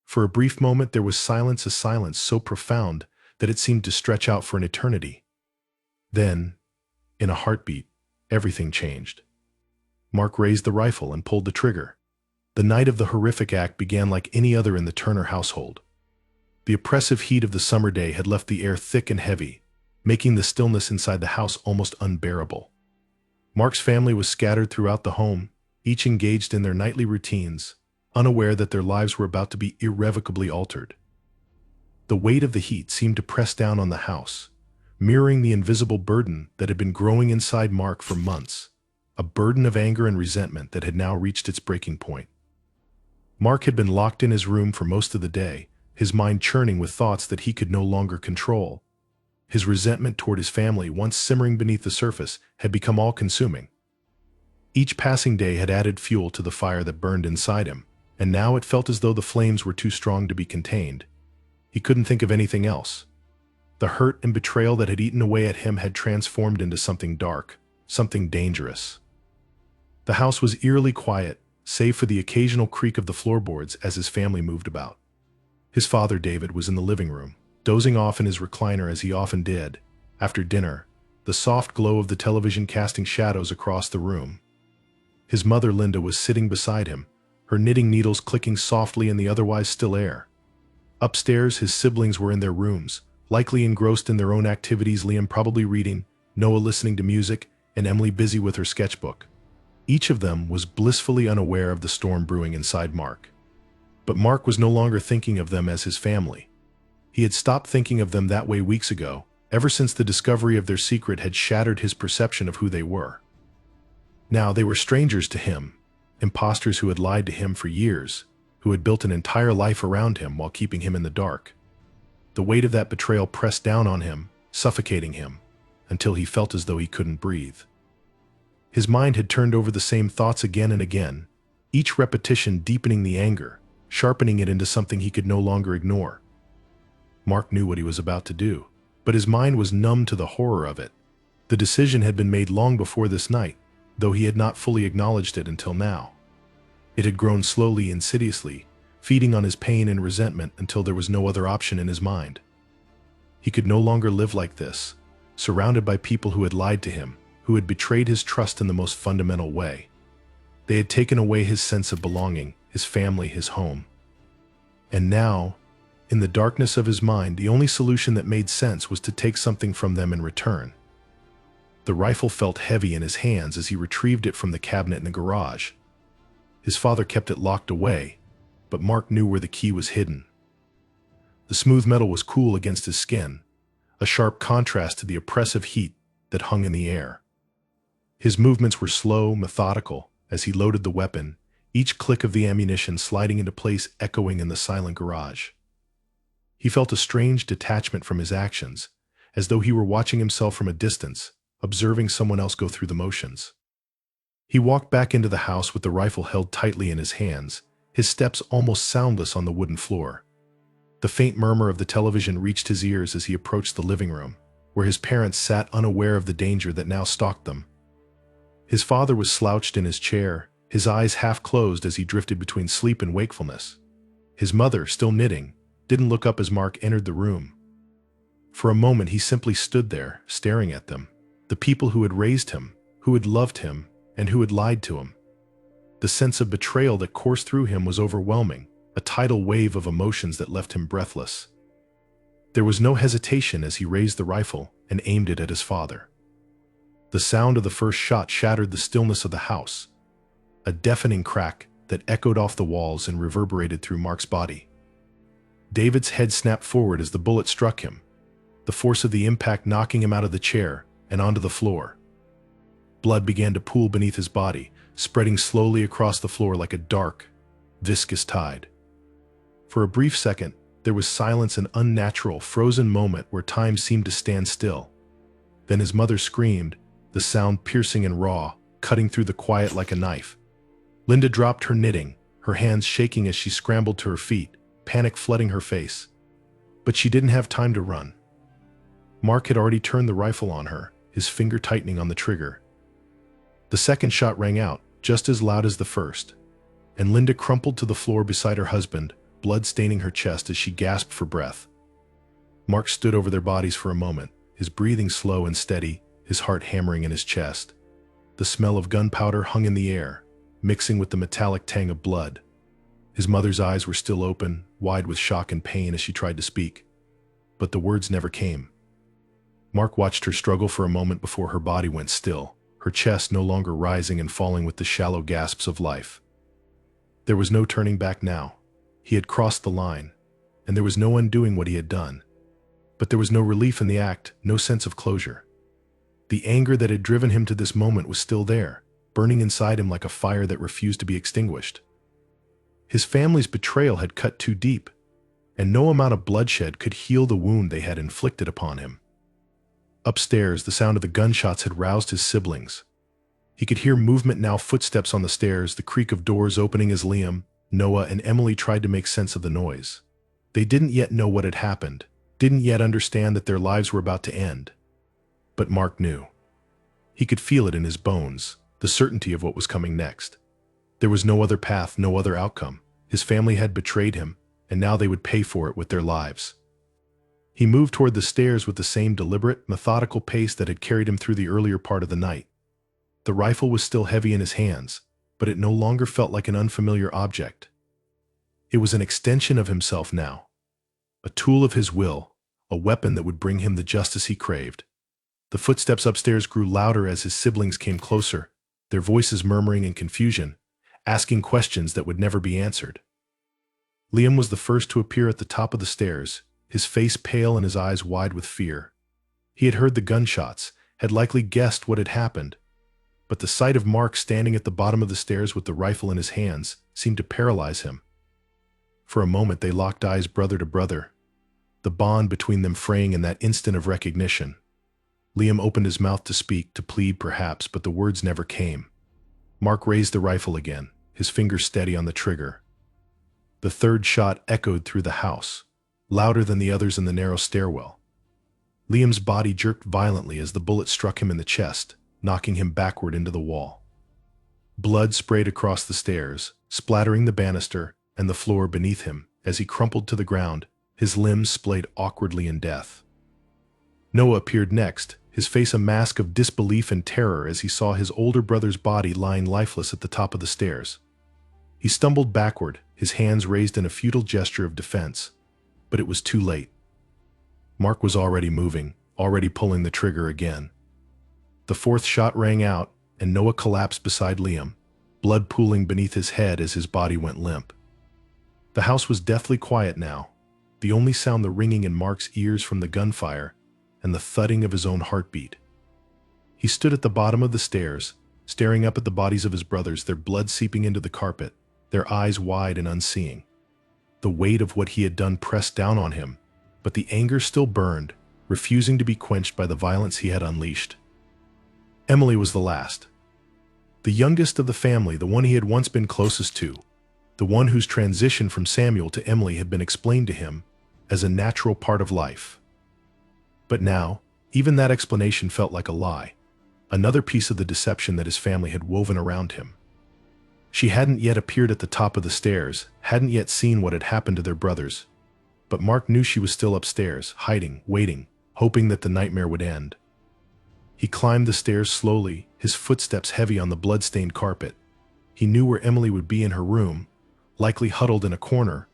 For a brief moment there was silence, a silence so profound that it seemed to stretch out for an eternity. Then, in a heartbeat, everything changed. Mark raised the rifle and pulled the trigger. The night of the horrific act began like any other in the Turner household. The oppressive heat of the summer day had left the air thick and heavy, making the stillness inside the house almost unbearable. Mark's family was scattered throughout the home, each engaged in their nightly routines, unaware that their lives were about to be irrevocably altered. The weight of the heat seemed to press down on the house, mirroring the invisible burden that had been growing inside Mark for months, a burden of anger and resentment that had now reached its breaking point. Mark had been locked in his room for most of the day, his mind churning with thoughts that he could no longer control. His resentment toward his family, once simmering beneath the surface, had become all-consuming. Each passing day had added fuel to the fire that burned inside him, and now it felt as though the flames were too strong to be contained. He couldn't think of anything else. The hurt and betrayal that had eaten away at him had transformed into something dark, something dangerous. The house was eerily quiet, save for the occasional creak of the floorboards as his family moved about. His father, David, was in the living room, dozing off in his recliner as he often did. After dinner, the soft glow of the television casting shadows across the room. His mother, Linda, was sitting beside him, her knitting needles clicking softly in the otherwise still air. Upstairs, his siblings were in their rooms, likely engrossed in their own activities, Liam probably reading, Noah listening to music, and Emily busy with her sketchbook. Each of them was blissfully unaware of the storm brewing inside Mark. But Mark was no longer thinking of them as his family. He had stopped thinking of them that way weeks ago, ever since the discovery of their secret had shattered his perception of who they were. Now they were strangers to him, imposters who had lied to him for years, who had built an entire life around him while keeping him in the dark. The weight of that betrayal pressed down on him, suffocating him, until he felt as though he couldn't breathe. His mind had turned over the same thoughts again and again, each repetition deepening the anger, sharpening it into something he could no longer ignore. Mark knew what he was about to do, but his mind was numb to the horror of it. The decision had been made long before this night, though he had not fully acknowledged it until now. It had grown slowly, insidiously, feeding on his pain and resentment until there was no other option in his mind. He could no longer live like this, surrounded by people who had lied to him, who had betrayed his trust in the most fundamental way. They had taken away his sense of belonging, his family, his home. And now, in the darkness of his mind, the only solution that made sense was to take something from them in return. The rifle felt heavy in his hands as he retrieved it from the cabinet in the garage. His father kept it locked away, but Mark knew where the key was hidden. The smooth metal was cool against his skin, a sharp contrast to the oppressive heat that hung in the air. His movements were slow, methodical, as he loaded the weapon, each click of the ammunition sliding into place echoing in the silent garage. He felt a strange detachment from his actions, as though he were watching himself from a distance, observing someone else go through the motions. He walked back into the house with the rifle held tightly in his hands, his steps almost soundless on the wooden floor. The faint murmur of the television reached his ears as he approached the living room, where his parents sat unaware of the danger that now stalked them. His father was slouched in his chair, his eyes half closed as he drifted between sleep and wakefulness. His mother, still knitting, didn't look up as Mark entered the room. For a moment he simply stood there, staring at them, the people who had raised him, who had loved him, and who had lied to him. The sense of betrayal that coursed through him was overwhelming, a tidal wave of emotions that left him breathless. There was no hesitation as he raised the rifle and aimed it at his father. The sound of the first shot shattered the stillness of the house, a deafening crack that echoed off the walls and reverberated through Mark's body. David's head snapped forward as the bullet struck him, the force of the impact knocking him out of the chair and onto the floor. Blood began to pool beneath his body, spreading slowly across the floor like a dark, viscous tide. For a brief second, there was silence, an unnatural, frozen moment where time seemed to stand still. Then his mother screamed, the sound piercing and raw, cutting through the quiet like a knife. Linda dropped her knitting, her hands shaking as she scrambled to her feet, panic flooding her face. But she didn't have time to run. Mark had already turned the rifle on her, his finger tightening on the trigger. The second shot rang out, just as loud as the first, and Linda crumpled to the floor beside her husband, blood staining her chest as she gasped for breath. Mark stood over their bodies for a moment, his breathing slow and steady, his heart hammering in his chest. The smell of gunpowder hung in the air, mixing with the metallic tang of blood. His mother's eyes were still open, wide with shock and pain as she tried to speak. But the words never came. Mark watched her struggle for a moment before her body went still, her chest no longer rising and falling with the shallow gasps of life. There was no turning back now. He had crossed the line, and there was no undoing what he had done. But there was no relief in the act, no sense of closure. The anger that had driven him to this moment was still there, burning inside him like a fire that refused to be extinguished. His family's betrayal had cut too deep, and no amount of bloodshed could heal the wound they had inflicted upon him. Upstairs, the sound of the gunshots had roused his siblings. He could hear movement now, footsteps on the stairs, the creak of doors opening as Liam, Noah, and Emily tried to make sense of the noise. They didn't yet know what had happened, didn't yet understand that their lives were about to end. But Mark knew. He could feel it in his bones, the certainty of what was coming next. There was no other path, no other outcome. His family had betrayed him, and now they would pay for it with their lives. He moved toward the stairs with the same deliberate, methodical pace that had carried him through the earlier part of the night. The rifle was still heavy in his hands, but it no longer felt like an unfamiliar object. It was an extension of himself now, a tool of his will, a weapon that would bring him the justice he craved. The footsteps upstairs grew louder as his siblings came closer, their voices murmuring in confusion, asking questions that would never be answered. Liam was the first to appear at the top of the stairs, his face pale and his eyes wide with fear. He had heard the gunshots, had likely guessed what had happened, but the sight of Mark standing at the bottom of the stairs with the rifle in his hands seemed to paralyze him. For a moment they locked eyes, brother to brother, the bond between them fraying in that instant of recognition. Liam opened his mouth to speak, to plead perhaps, but the words never came. Mark raised the rifle again, his fingers steady on the trigger. The third shot echoed through the house, louder than the others in the narrow stairwell. Liam's body jerked violently as the bullet struck him in the chest, knocking him backward into the wall. Blood sprayed across the stairs, splattering the banister and the floor beneath him as he crumpled to the ground, his limbs splayed awkwardly in death. Noah appeared next, his face a mask of disbelief and terror as he saw his older brother's body lying lifeless at the top of the stairs. He stumbled backward, his hands raised in a futile gesture of defense, but it was too late. Mark was already moving, already pulling the trigger again. The fourth shot rang out, and Noah collapsed beside Liam, blood pooling beneath his head as his body went limp. The house was deathly quiet now, the only sound the ringing in Mark's ears from the gunfire and the thudding of his own heartbeat. He stood at the bottom of the stairs, staring up at the bodies of his brothers, their blood seeping into the carpet, their eyes wide and unseeing. The weight of what he had done pressed down on him, but the anger still burned, refusing to be quenched by the violence he had unleashed. Emily was the last. The youngest of the family, the one he had once been closest to, the one whose transition from Samuel to Emily had been explained to him as a natural part of life. But now, even that explanation felt like a lie, another piece of the deception that his family had woven around him. She hadn't yet appeared at the top of the stairs, hadn't yet seen what had happened to their brothers, but Mark knew she was still upstairs, hiding, waiting, hoping that the nightmare would end. He climbed the stairs slowly, his footsteps heavy on the blood-stained carpet. He knew where Emily would be in her room, likely huddled in a corner,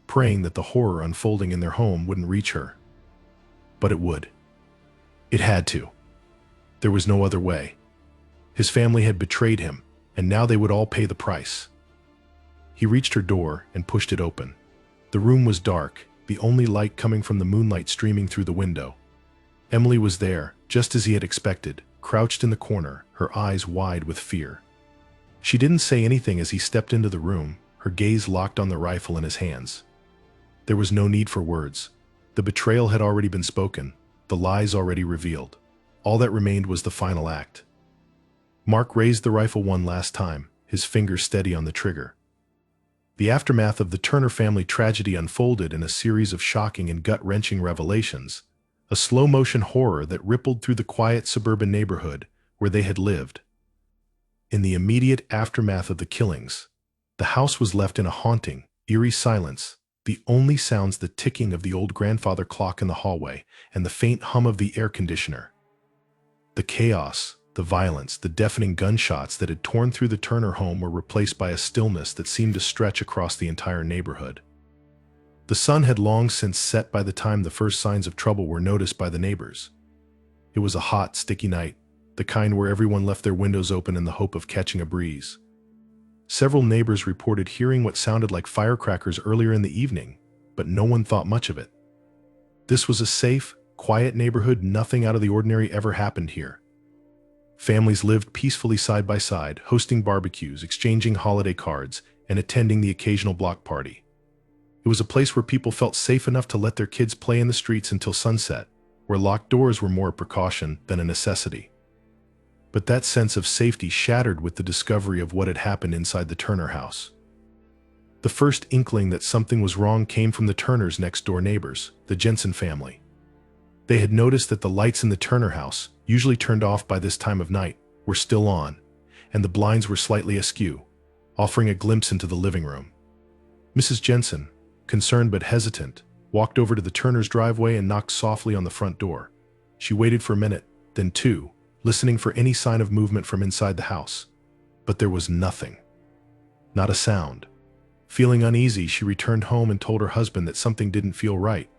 praying that the horror unfolding in their home wouldn't reach her. But it would. It had to. There was no other way. His family had betrayed him, and now they would all pay the price. He reached her door and pushed it open. The room was dark, the only light coming from the moonlight streaming through the window. Emily was there, just as he had expected, crouched in the corner, her eyes wide with fear. She didn't say anything as he stepped into the room, her gaze locked on the rifle in his hands. There was no need for words. The betrayal had already been spoken, the lies already revealed. All that remained was the final act. Mark raised the rifle one last time, his fingers steady on the trigger. The aftermath of the Turner family tragedy unfolded in a series of shocking and gut-wrenching revelations, a slow-motion horror that rippled through the quiet suburban neighborhood where they had lived. In the immediate aftermath of the killings, the house was left in a haunting, eerie silence, The only sounds the ticking of the old grandfather clock in the hallway and the faint hum of the air conditioner. The chaos, the violence, the deafening gunshots that had torn through the Turner home were replaced by a stillness that seemed to stretch across the entire neighborhood. The sun had long since set by the time the first signs of trouble were noticed by the neighbors. It was a hot, sticky night, the kind where everyone left their windows open in the hope of catching a breeze. Several neighbors reported hearing what sounded like firecrackers earlier in the evening, but no one thought much of it. This was a safe, quiet neighborhood. Nothing out of the ordinary ever happened here. Families lived peacefully side by side, hosting barbecues, exchanging holiday cards, and attending the occasional block party. It was a place where people felt safe enough to let their kids play in the streets until sunset, where locked doors were more a precaution than a necessity. But that sense of safety shattered with the discovery of what had happened inside the Turner house. The first inkling that something was wrong came from the Turners' next-door neighbors, the Jensen family. They had noticed that the lights in the Turner house, usually turned off by this time of night, were still on, and the blinds were slightly askew, offering a glimpse into the living room. Mrs. Jensen, concerned but hesitant, walked over to the Turners' driveway and knocked softly on the front door. She waited for a minute, then two, listening for any sign of movement from inside the house. But there was nothing. Not a sound. Feeling uneasy, she returned home and told her husband that something didn't feel right.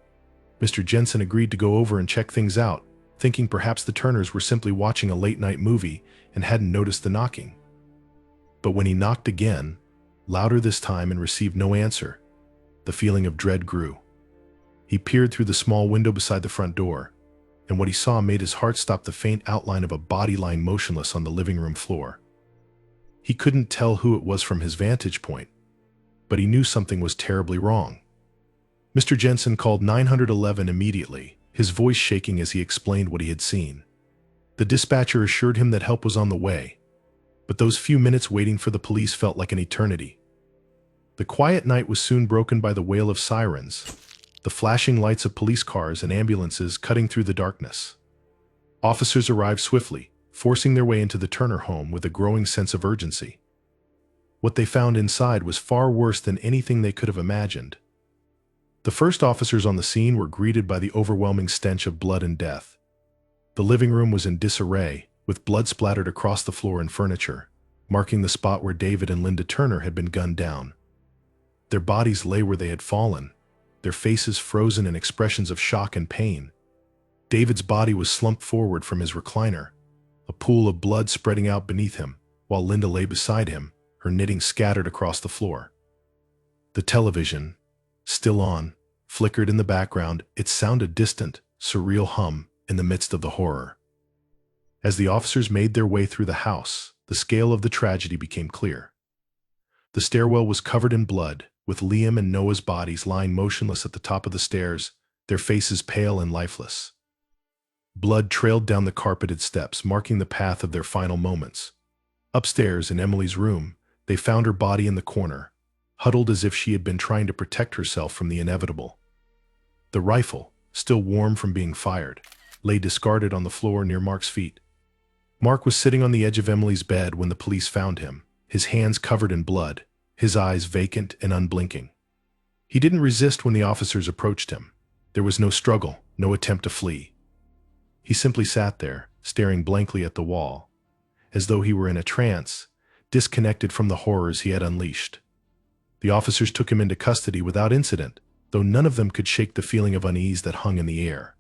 Mr. Jensen agreed to go over and check things out, thinking perhaps the Turners were simply watching a late-night movie and hadn't noticed the knocking. But when he knocked again, louder this time, and received no answer, the feeling of dread grew. He peered through the small window beside the front door, and what he saw made his heart stop. The faint outline of a body lying motionless on the living room floor. He couldn't tell who it was from his vantage point, but he knew something was terribly wrong. Mr. Jensen called 911 immediately, his voice shaking as he explained what he had seen. The dispatcher assured him that help was on the way, but those few minutes waiting for the police felt like an eternity. The quiet night was soon broken by the wail of sirens, the flashing lights of police cars and ambulances cutting through the darkness. Officers arrived swiftly, forcing their way into the Turner home with a growing sense of urgency. What they found inside was far worse than anything they could have imagined. The first officers on the scene were greeted by the overwhelming stench of blood and death. The living room was in disarray, with blood splattered across the floor and furniture, marking the spot where David and Linda Turner had been gunned down. Their bodies lay where they had fallen, their faces frozen in expressions of shock and pain. David's body was slumped forward from his recliner, a pool of blood spreading out beneath him, while Linda lay beside him, her knitting scattered across the floor. The television, still on, flickered in the background, its sound a distant, surreal hum in the midst of the horror. As the officers made their way through the house, the scale of the tragedy became clear. The stairwell was covered in blood, with Liam and Noah's bodies lying motionless at the top of the stairs, their faces pale and lifeless. Blood trailed down the carpeted steps, marking the path of their final moments. Upstairs, in Emily's room, they found her body in the corner, huddled as if she had been trying to protect herself from the inevitable. The rifle, still warm from being fired, lay discarded on the floor near Mark's feet. Mark was sitting on the edge of Emily's bed when the police found him, his hands covered in blood, his eyes vacant and unblinking. He didn't resist when the officers approached him. There was no struggle, no attempt to flee. He simply sat there, staring blankly at the wall, as though he were in a trance, disconnected from the horrors he had unleashed. The officers took him into custody without incident, though none of them could shake the feeling of unease that hung in the air.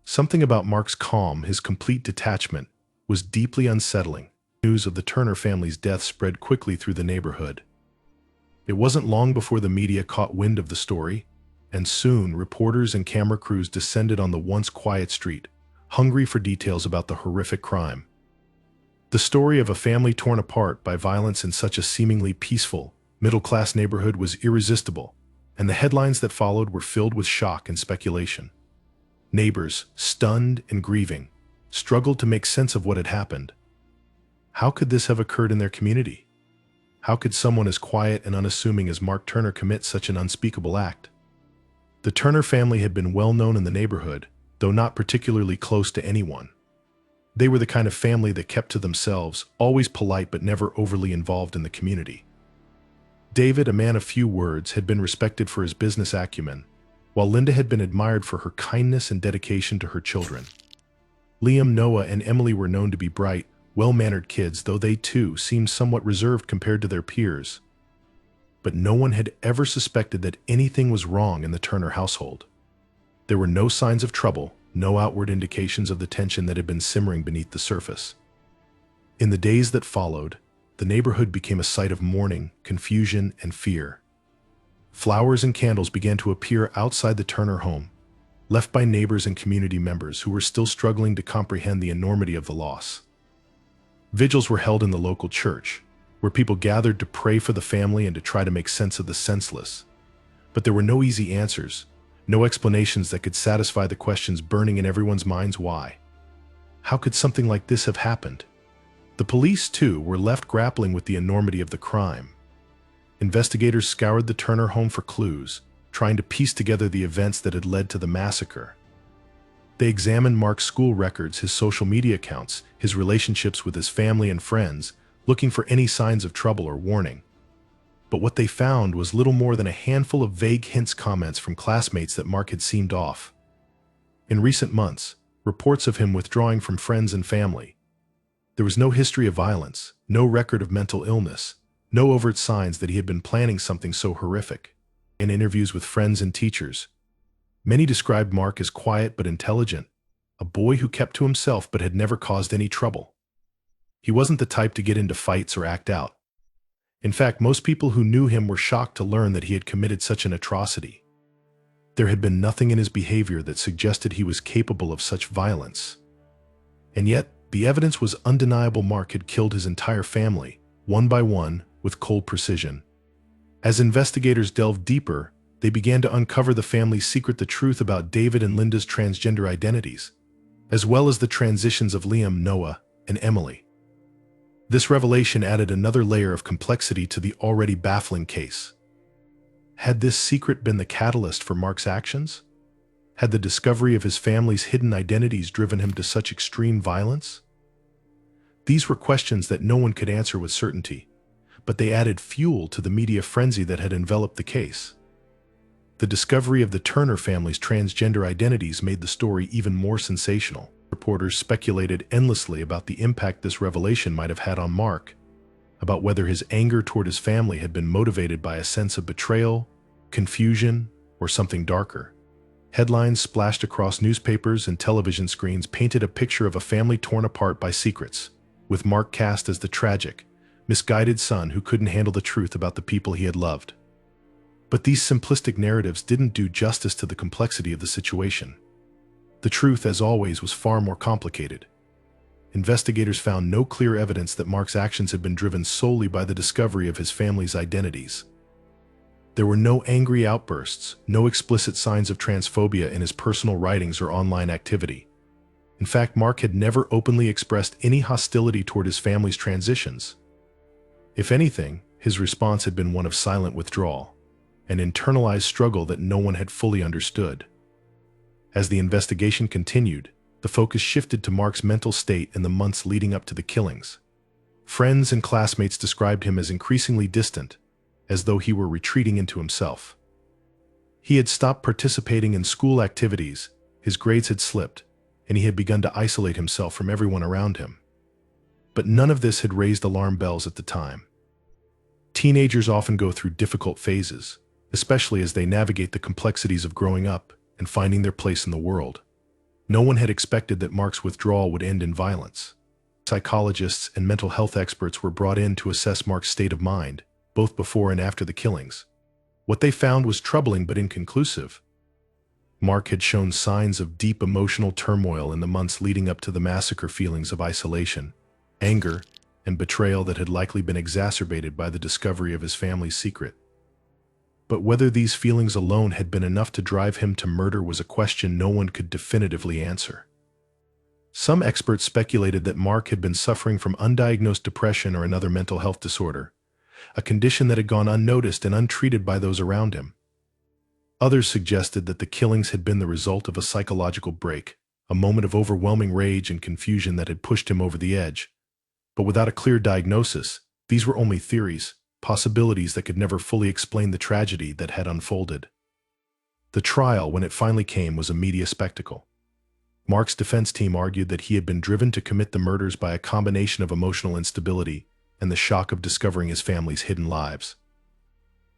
Something about Mark's calm, his complete detachment, was deeply unsettling. News of the Turner family's death spread quickly through the neighborhood. It wasn't long before the media caught wind of the story, and soon reporters and camera crews descended on the once quiet street, hungry for details about the horrific crime. The story of a family torn apart by violence in such a seemingly peaceful, middle-class neighborhood was irresistible, and the headlines that followed were filled with shock and speculation. Neighbors, stunned and grieving, struggled to make sense of what had happened. How could this have occurred in their community? How could someone as quiet and unassuming as Mark Turner commit such an unspeakable act? The Turner family had been well known in the neighborhood, though not particularly close to anyone. They were the kind of family that kept to themselves, always polite but never overly involved in the community. David, a man of few words, had been respected for his business acumen, while Linda had been admired for her kindness and dedication to her children. Liam, Noah, and Emily were known to be bright, well-mannered kids, though they too seemed somewhat reserved compared to their peers. But no one had ever suspected that anything was wrong in the Turner household. There were no signs of trouble, no outward indications of the tension that had been simmering beneath the surface. In the days that followed, the neighborhood became a site of mourning, confusion, and fear. Flowers and candles began to appear outside the Turner home, left by neighbors and community members who were still struggling to comprehend the enormity of the loss. Vigils were held in the local church, where people gathered to pray for the family and to try to make sense of the senseless. But there were no easy answers, no explanations that could satisfy the questions burning in everyone's minds. Why? How could something like this have happened? The police, too, were left grappling with the enormity of the crime. Investigators scoured the Turner home for clues, trying to piece together the events that had led to the massacre. They examined Mark's school records, his social media accounts, his relationships with his family and friends, looking for any signs of trouble or warning. But what they found was little more than a handful of vague hints, comments from classmates that Mark had seemed off. In recent months, reports of him withdrawing from friends and family. There was no history of violence, no record of mental illness, no overt signs that he had been planning something so horrific. In interviews with friends and teachers, many described Mark as quiet but intelligent, a boy who kept to himself but had never caused any trouble. He wasn't the type to get into fights or act out. In fact, most people who knew him were shocked to learn that he had committed such an atrocity. There had been nothing in his behavior that suggested he was capable of such violence. And yet, the evidence was undeniable. Mark had killed his entire family, one by one, with cold precision. As investigators delved deeper, they began to uncover the family's secret, the truth about David and Linda's transgender identities, as well as the transitions of Liam, Noah, and Emily. This revelation added another layer of complexity to the already baffling case. Had this secret been the catalyst for Mark's actions? Had the discovery of his family's hidden identities driven him to such extreme violence? These were questions that no one could answer with certainty, but they added fuel to the media frenzy that had enveloped the case. The discovery of the Turner family's transgender identities made the story even more sensational. Reporters speculated endlessly about the impact this revelation might have had on Mark, about whether his anger toward his family had been motivated by a sense of betrayal, confusion, or something darker. Headlines splashed across newspapers and television screens painted a picture of a family torn apart by secrets, with Mark cast as the tragic, misguided son who couldn't handle the truth about the people he had loved. But these simplistic narratives didn't do justice to the complexity of the situation. The truth, as always, was far more complicated. Investigators found no clear evidence that Mark's actions had been driven solely by the discovery of his family's identities. There were no angry outbursts, no explicit signs of transphobia in his personal writings or online activity. In fact, Mark had never openly expressed any hostility toward his family's transitions. If anything, his response had been one of silent withdrawal, an internalized struggle that no one had fully understood. As the investigation continued, the focus shifted to Mark's mental state in the months leading up to the killings. Friends and classmates described him as increasingly distant, as though he were retreating into himself. He had stopped participating in school activities, his grades had slipped, and he had begun to isolate himself from everyone around him. But none of this had raised alarm bells at the time. Teenagers often go through difficult phases, especially as they navigate the complexities of growing up and finding their place in the world. No one had expected that Mark's withdrawal would end in violence. Psychologists and mental health experts were brought in to assess Mark's state of mind, both before and after the killings. What they found was troubling but inconclusive. Mark had shown signs of deep emotional turmoil in the months leading up to the massacre, feelings of isolation, anger, and betrayal that had likely been exacerbated by the discovery of his family's secret. But whether these feelings alone had been enough to drive him to murder was a question no one could definitively answer. Some experts speculated that Mark had been suffering from undiagnosed depression or another mental health disorder, a condition that had gone unnoticed and untreated by those around him. Others suggested that the killings had been the result of a psychological break, a moment of overwhelming rage and confusion that had pushed him over the edge. But without a clear diagnosis, these were only theories, possibilities that could never fully explain the tragedy that had unfolded. The trial, when it finally came, was a media spectacle. Mark's defense team argued that he had been driven to commit the murders by a combination of emotional instability and the shock of discovering his family's hidden lives.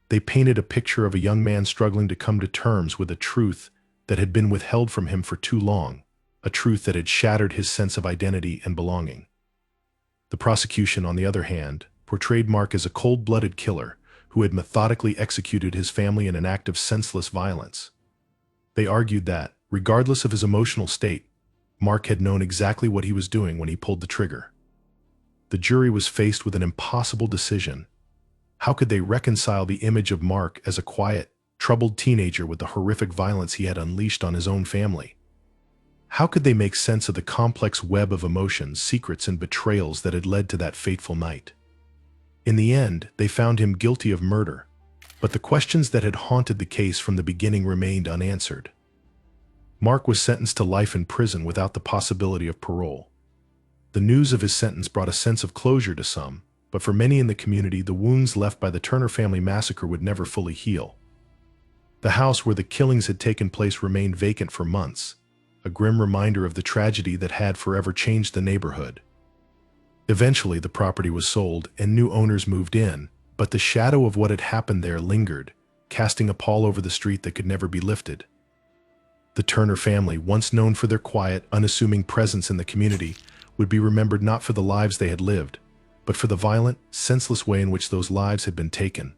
They painted a picture of a young man struggling to come to terms with a truth that had been withheld from him for too long, a truth that had shattered his sense of identity and belonging. The prosecution, on the other hand, portrayed Mark as a cold-blooded killer who had methodically executed his family in an act of senseless violence. They argued that, regardless of his emotional state, Mark had known exactly what he was doing when he pulled the trigger. The jury was faced with an impossible decision. How could they reconcile the image of Mark as a quiet, troubled teenager with the horrific violence he had unleashed on his own family? How could they make sense of the complex web of emotions, secrets, and betrayals that had led to that fateful night? In the end, they found him guilty of murder, but the questions that had haunted the case from the beginning remained unanswered. Mark was sentenced to life in prison without the possibility of parole. The news of his sentence brought a sense of closure to some, but for many in the community, the wounds left by the Turner family massacre would never fully heal. The house where the killings had taken place remained vacant for months, a grim reminder of the tragedy that had forever changed the neighborhood. Eventually, the property was sold and new owners moved in, but the shadow of what had happened there lingered, casting a pall over the street that could never be lifted. The Turner family, once known for their quiet, unassuming presence in the community, would be remembered not for the lives they had lived, but for the violent, senseless way in which those lives had been taken.